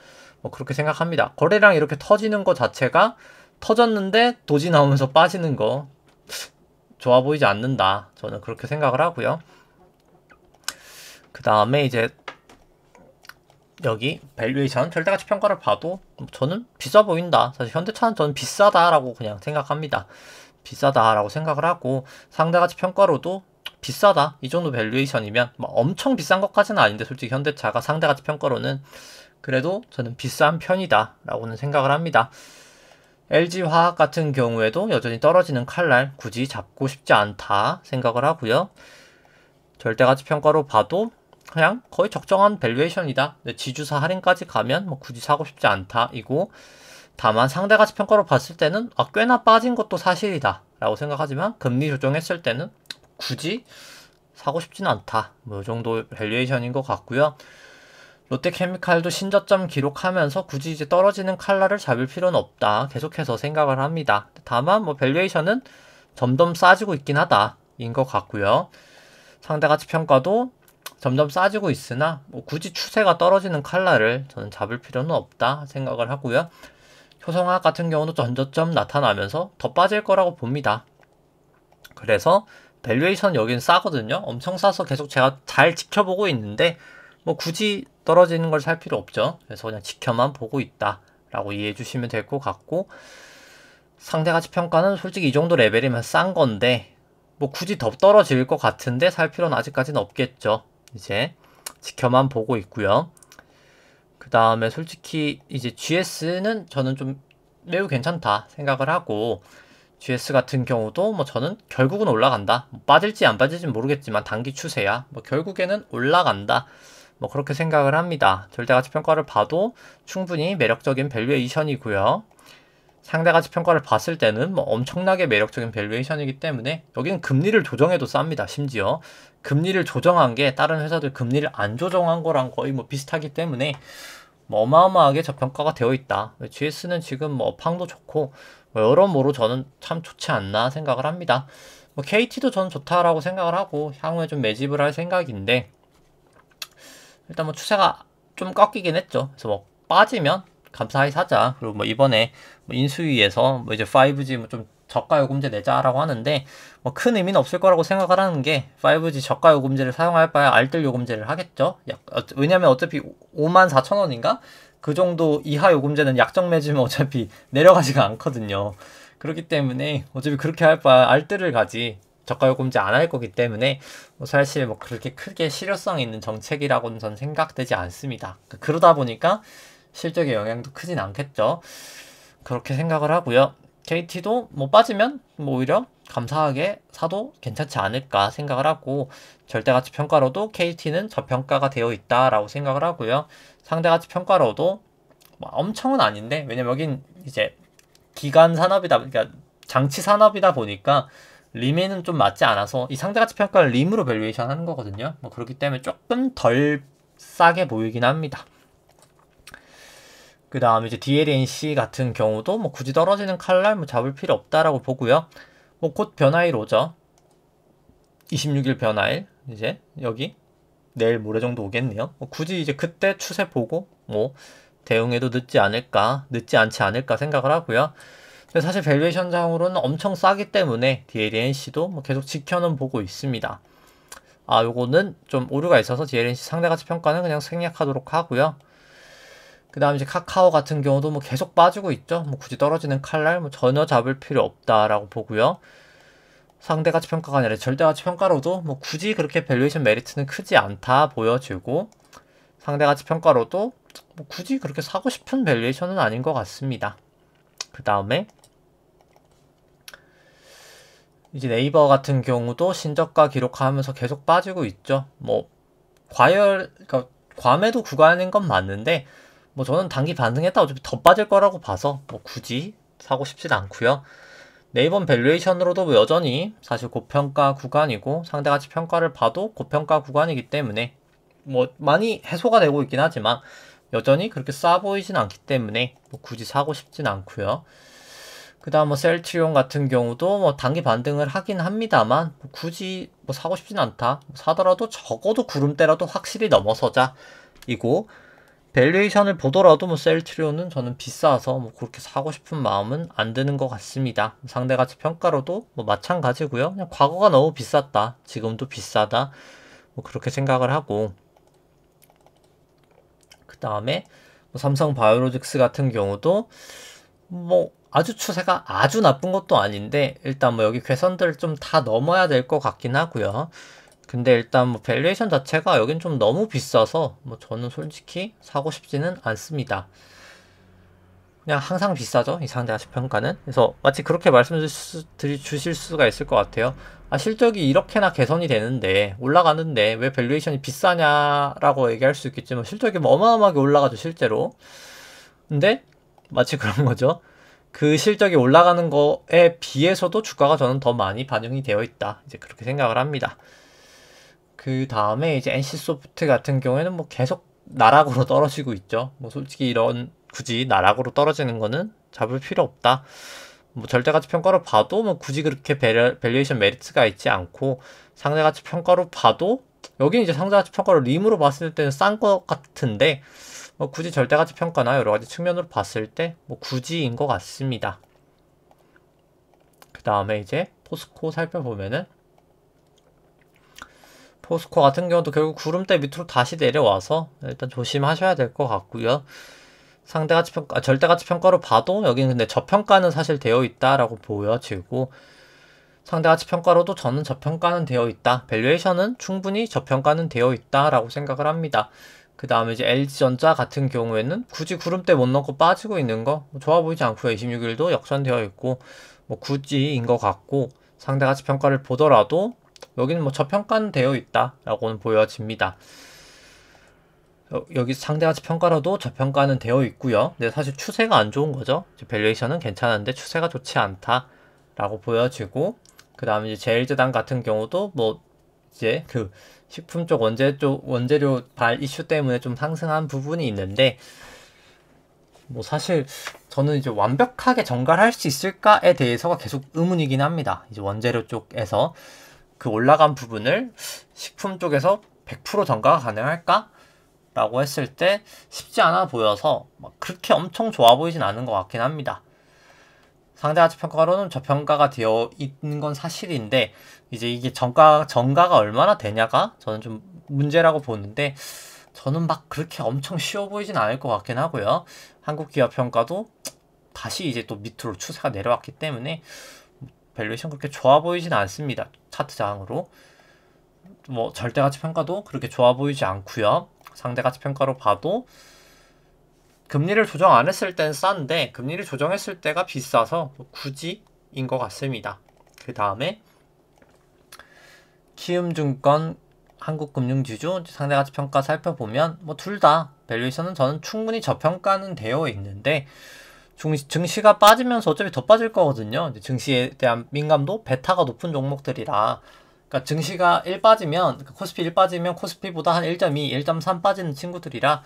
뭐 그렇게 생각합니다. 거래량 이렇게 터지는 거 자체가 터졌는데 도지 나오면서 빠지는 거 좋아 보이지 않는다. 저는 그렇게 생각을 하고요. 그 다음에 이제 여기 밸류에이션 절대가치 평가를 봐도 저는 비싸 보인다. 사실 현대차는 저는 비싸다라고 그냥 생각합니다. 비싸다라고 생각을 하고 상대가치 평가로도 비싸다. 이 정도 밸류에이션이면 뭐 엄청 비싼 것까지는 아닌데 솔직히 현대차가 상대가치 평가로는 그래도 저는 비싼 편이다 라고는 생각을 합니다. LG화학 같은 경우에도 여전히 떨어지는 칼날 굳이 잡고 싶지 않다 생각을 하고요. 절대가치 평가로 봐도 그냥 거의 적정한 밸류에이션이다. 지주사 할인까지 가면 뭐 굳이 사고 싶지 않다 이고 다만 상대가치 평가로 봤을 때는 꽤나 빠진 것도 사실이다 라고 생각하지만 금리 조정했을 때는 굳이 사고 싶지는 않다. 뭐 이 정도 밸류에이션인 것 같고요. 롯데케미칼도 신저점 기록하면서 굳이 이제 떨어지는 칼날을 잡을 필요는 없다. 계속해서 생각을 합니다. 다만 뭐 밸류에이션은 점점 싸지고 있긴 하다. 인 것 같고요. 상대가치 평가도 점점 싸지고 있으나 뭐 굳이 추세가 떨어지는 칼날을 저는 잡을 필요는 없다 생각을 하고요. 효성화학 같은 경우도 전저점 나타나면서 더 빠질 거라고 봅니다. 그래서 밸류에이션 여기는 싸거든요. 엄청 싸서 계속 제가 잘 지켜보고 있는데 뭐 굳이 떨어지는 걸 살 필요 없죠. 그래서 그냥 지켜만 보고 있다 라고 이해해 주시면 될 것 같고 상대가치 평가는 솔직히 이 정도 레벨이면 싼 건데 뭐 굳이 더 떨어질 것 같은데 살 필요는 아직까지는 없겠죠. 이제 지켜만 보고 있고요. 그 다음에 솔직히 이제 GS는 저는 좀 매우 괜찮다 생각을 하고 GS 같은 경우도 뭐 저는 결국은 올라간다. 뭐 빠질지 안 빠질지는 모르겠지만 단기 추세야. 뭐 결국에는 올라간다. 뭐 그렇게 생각을 합니다. 절대가치 평가를 봐도 충분히 매력적인 밸류에이션이고요. 상대가치 평가를 봤을 때는 뭐 엄청나게 매력적인 밸류에이션이기 때문에 여기는 금리를 조정해도 쌉니다. 심지어 금리를 조정한 게 다른 회사들 금리를 안 조정한 거랑 거의 뭐 비슷하기 때문에 뭐 어마어마하게 저평가가 되어 있다. GS는 지금 뭐 업황도 좋고 뭐 여러모로 저는 참 좋지 않나 생각을 합니다. 뭐 KT도 저는 좋다라고 생각을 하고 향후에 좀 매집을 할 생각인데 일단 뭐 추세가 좀 꺾이긴 했죠. 그래서 뭐 빠지면 감사히 사자. 그리고 뭐 이번에 뭐 인수위에서 뭐 이제 5G 뭐 좀 저가 요금제 내자라고 하는데 뭐 큰 의미는 없을 거라고 생각을 하는 게 5G 저가 요금제를 사용할 바에 알뜰 요금제를 하겠죠. 왜냐면 어차피 54,000원인가? 그 정도 이하 요금제는 약정 맺으면 어차피 내려가지가 않거든요. 그렇기 때문에 어차피 그렇게 할 바에 알뜰을 가지 저가 요금제 안 할 거기 때문에 뭐 사실 뭐 그렇게 크게 실효성 있는 정책이라고는 전 생각되지 않습니다. 그러다 보니까 실적에 영향도 크진 않겠죠. 그렇게 생각을 하고요. KT도 뭐 빠지면 뭐 오히려 감사하게 사도 괜찮지 않을까 생각을 하고 절대가치 평가로도 KT는 저평가가 되어 있다라고 생각을 하고요. 상대가치 평가로도 뭐 엄청은 아닌데 왜냐면 여긴 이제 기간 산업이다 그러니까 장치 산업이다 보니까 림에는 좀 맞지 않아서 이 상대가치 평가를 림으로 밸류에이션 하는 거거든요. 뭐 그렇기 때문에 조금 덜 싸게 보이긴 합니다. 그 다음에 이제 DLNC 같은 경우도 뭐 굳이 떨어지는 칼날 뭐 잡을 필요 없다라고 보고요. 뭐 곧 변화일 오죠. 26일 변화일 이제 여기 내일 모레 정도 오겠네요. 뭐 굳이 이제 그때 추세 보고 뭐 대응해도 늦지 않지 않을까 생각을 하고요. 근데 사실 밸류에이션상으로는 엄청 싸기 때문에 DLNC도 뭐 계속 지켜는 보고 있습니다. 요거는 좀 오류가 있어서 DLNC 상대가치 평가는 그냥 생략하도록 하고요. 그 다음 이제 카카오 같은 경우도 뭐 계속 빠지고 있죠. 뭐 굳이 떨어지는 칼날 뭐 전혀 잡을 필요 없다라고 보고요. 상대가치 평가가 아니라 절대가치 평가로도 뭐 굳이 그렇게 밸류에이션 메리트는 크지 않다 보여지고 상대가치 평가로도 뭐 굳이 그렇게 사고 싶은 밸류에이션은 아닌 것 같습니다. 그 다음에 이제 네이버 같은 경우도 신저가 기록하면서 계속 빠지고 있죠. 뭐 그러니까 과매도 구간인 건 맞는데 뭐 저는 단기 반등했다 어차피 더 빠질 거라고 봐서 뭐 굳이 사고 싶진 않고요. 네이버 밸류에이션으로도 뭐 여전히 사실 고평가 구간이고 상대가치 평가를 봐도 고평가 구간이기 때문에 뭐 많이 해소가 되고 있긴 하지만 여전히 그렇게 싸 보이진 않기 때문에 뭐 굳이 사고 싶진 않고요. 그 다음 뭐 셀트리온 같은 경우도 뭐 단기 반등을 하긴 합니다만 뭐 굳이 뭐 사고 싶진 않다. 사더라도 적어도 구름대라도 확실히 넘어서자 이고, 밸류에이션을 보더라도 뭐 셀트리온은 저는 비싸서 뭐 그렇게 사고 싶은 마음은 안 드는 것 같습니다. 상대가치 평가로도 뭐 마찬가지고요. 그냥 과거가 너무 비쌌다, 지금도 비싸다, 뭐 그렇게 생각을 하고, 그 다음에 뭐 삼성 바이오로직스 같은 경우도 뭐 아주 추세가 아주 나쁜 것도 아닌데 일단 뭐 여기 괴선들을 좀 다 넘어야 될 것 같긴 하고요. 근데 일단 뭐 밸류에이션 자체가 여긴 좀 너무 비싸서 뭐 저는 솔직히 사고 싶지는 않습니다. 그냥 항상 비싸죠, 이 상대가치 평가는. 그래서 마치 그렇게 주실 수가 있을 것 같아요. 아, 실적이 이렇게나 개선이 되는데 올라가는데 왜 밸류에이션이 비싸냐라고 얘기할 수 있겠지만 실적이 뭐 어마어마하게 올라가죠 실제로. 근데 마치 그런 거죠. 그 실적이 올라가는 거에 비해서도 주가가 저는 더 많이 반영이 되어 있다, 이제 그렇게 생각을 합니다. 그 다음에 이제 NC소프트 같은 경우에는 뭐 계속 나락으로 떨어지고 있죠. 뭐 솔직히 이런 굳이 나락으로 떨어지는 거는 잡을 필요 없다. 뭐 절대가치 평가로 봐도 뭐 굳이 그렇게 밸류에이션 메리트가 있지 않고, 상대가치 평가로 봐도 여기 이제 상대가치 평가로 림으로 봤을 때는 싼 것 같은데 뭐 굳이 절대가치 평가나 여러 가지 측면으로 봤을 때 뭐 굳이인 것 같습니다. 그 다음에 이제 포스코 살펴보면은 포스코 같은 경우도 결국 구름대 밑으로 다시 내려와서 일단 조심하셔야 될 것 같고요. 상대가치 평가, 절대가치 평가로 봐도 여기는 근데 저평가는 사실 되어 있다라고 보여지고, 상대가치 평가로도 저는 저평가는 되어 있다, 밸류에이션은 충분히 저평가는 되어 있다라고 생각을 합니다. 그 다음에 이제 LG전자 같은 경우에는 굳이 구름대 못 넣고 빠지고 있는 거 좋아 보이지 않고요. 26일도 역전되어 있고 뭐 굳이인 것 같고, 상대가치 평가를 보더라도 여기는 뭐 저평가는 되어 있다라고는 보여집니다. 여기 상대가치 평가로도 저평가는 되어 있고요. 근데 사실 추세가 안 좋은 거죠. 밸류에이션은 괜찮은데 추세가 좋지 않다라고 보여지고, 그 다음에 이제 제일제당 같은 경우도 뭐 이제 그 식품 쪽 원재료 발 이슈 때문에 좀 상승한 부분이 있는데, 뭐 사실 저는 이제 완벽하게 전갈할 수 있을까에 대해서가 계속 의문이긴 합니다. 이제 원재료 쪽에서 그 올라간 부분을 식품 쪽에서 100% 전가가 가능할까? 라고 했을 때 쉽지 않아 보여서 막 그렇게 엄청 좋아 보이진 않은 것 같긴 합니다. 상대가치 평가로는 저평가가 되어 있는 건 사실인데 이제 이게 정가가 얼마나 되냐가 저는 좀 문제라고 보는데, 저는 막 그렇게 엄청 쉬워 보이진 않을 것 같긴 하고요. 한국기업평가도 다시 이제 또 밑으로 추세가 내려왔기 때문에 밸류에이션 그렇게 좋아 보이진 않습니다, 차트장으로. 뭐 절대가치 평가도 그렇게 좋아 보이지 않고요. 상대가치 평가로 봐도 금리를 조정 안 했을 땐 싼데 금리를 조정했을 때가 비싸서 굳이인 것 같습니다. 그 다음에 키움증권, 한국금융지주 상대가치 평가 살펴보면 뭐 둘 다 밸류에이션은 저는 충분히 저평가는 되어 있는데 증시가 빠지면서 어차피 더 빠질 거거든요. 증시에 대한 민감도 베타가 높은 종목들이라, 그러니까 증시가 1 빠지면, 그러니까 코스피 1 빠지면 코스피보다 한 1.2, 1.3 빠지는 친구들이라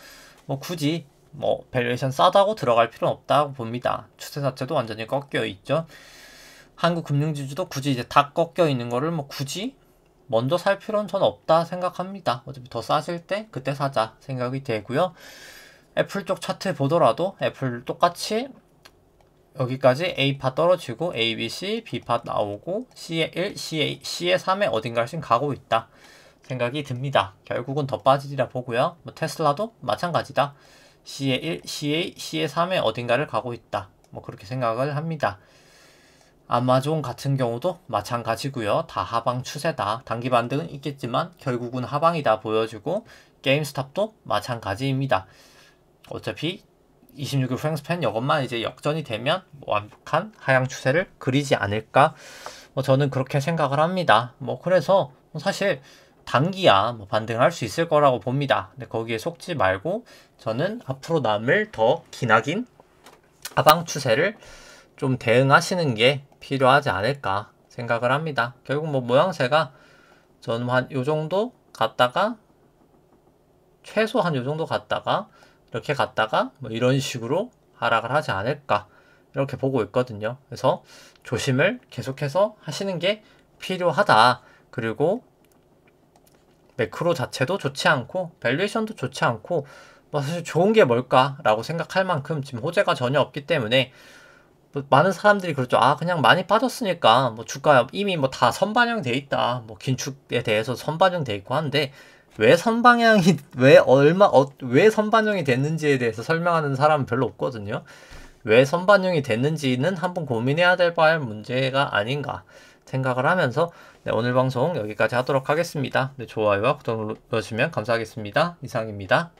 뭐 굳이 뭐 밸류에이션 싸다고 들어갈 필요는 없다고 봅니다. 추세 자체도 완전히 꺾여 있죠. 한국금융지주도 굳이 이제 다 꺾여 있는 거를 뭐 굳이 먼저 살 필요는 전 없다 생각합니다. 어차피 더 싸질 때 그때 사자 생각이 되고요. 애플 쪽 차트 보더라도 애플 똑같이 여기까지 A파 떨어지고 A, B, C, B파 나오고 C에 1, C에 3에 어딘가를 지금 가고 있다 생각이 듭니다. 결국은 더 빠지리라 보고요. 뭐 테슬라도 마찬가지다. C에 1, C에 3에 어딘가를 가고 있다. 뭐 그렇게 생각을 합니다. 아마존 같은 경우도 마찬가지고요. 다 하방 추세다. 단기 반등은 있겠지만 결국은 하방이다 보여주고, 게임스탑도 마찬가지입니다. 어차피 26일 프랭스팬 이것만 이제 역전이 되면 완벽한 하향 추세를 그리지 않을까, 뭐 저는 그렇게 생각을 합니다. 뭐 그래서 사실 단기야 뭐 반등할 수 있을 거라고 봅니다. 근데 거기에 속지 말고 저는 앞으로 남을 더 기나긴 하방 추세를 좀 대응하시는 게 필요하지 않을까 생각을 합니다. 결국 뭐 모양새가 저는 한 요 정도 갔다가 최소 한 요 정도 갔다가 이렇게 갔다가 뭐 이런 식으로 하락을 하지 않을까 이렇게 보고 있거든요. 그래서 조심을 계속해서 하시는 게 필요하다. 그리고 매크로 자체도 좋지 않고 밸류에이션도 좋지 않고 뭐 사실 좋은 게 뭘까라고 생각할 만큼 지금 호재가 전혀 없기 때문에 뭐 많은 사람들이 그렇죠. 아 그냥 많이 빠졌으니까 뭐 주가 이미 뭐 다 선반영 돼 있다. 뭐 긴축에 대해서 선반영 돼 있고 한데 왜 선방향이 왜 선반영이 됐는지에 대해서 설명하는 사람은 별로 없거든요. 왜 선반영이 됐는지는 한번 고민해야 될 바의 문제가 아닌가 생각을 하면서 네, 오늘 방송 여기까지 하도록 하겠습니다. 네, 좋아요와 구독 눌러주시면 감사하겠습니다. 이상입니다.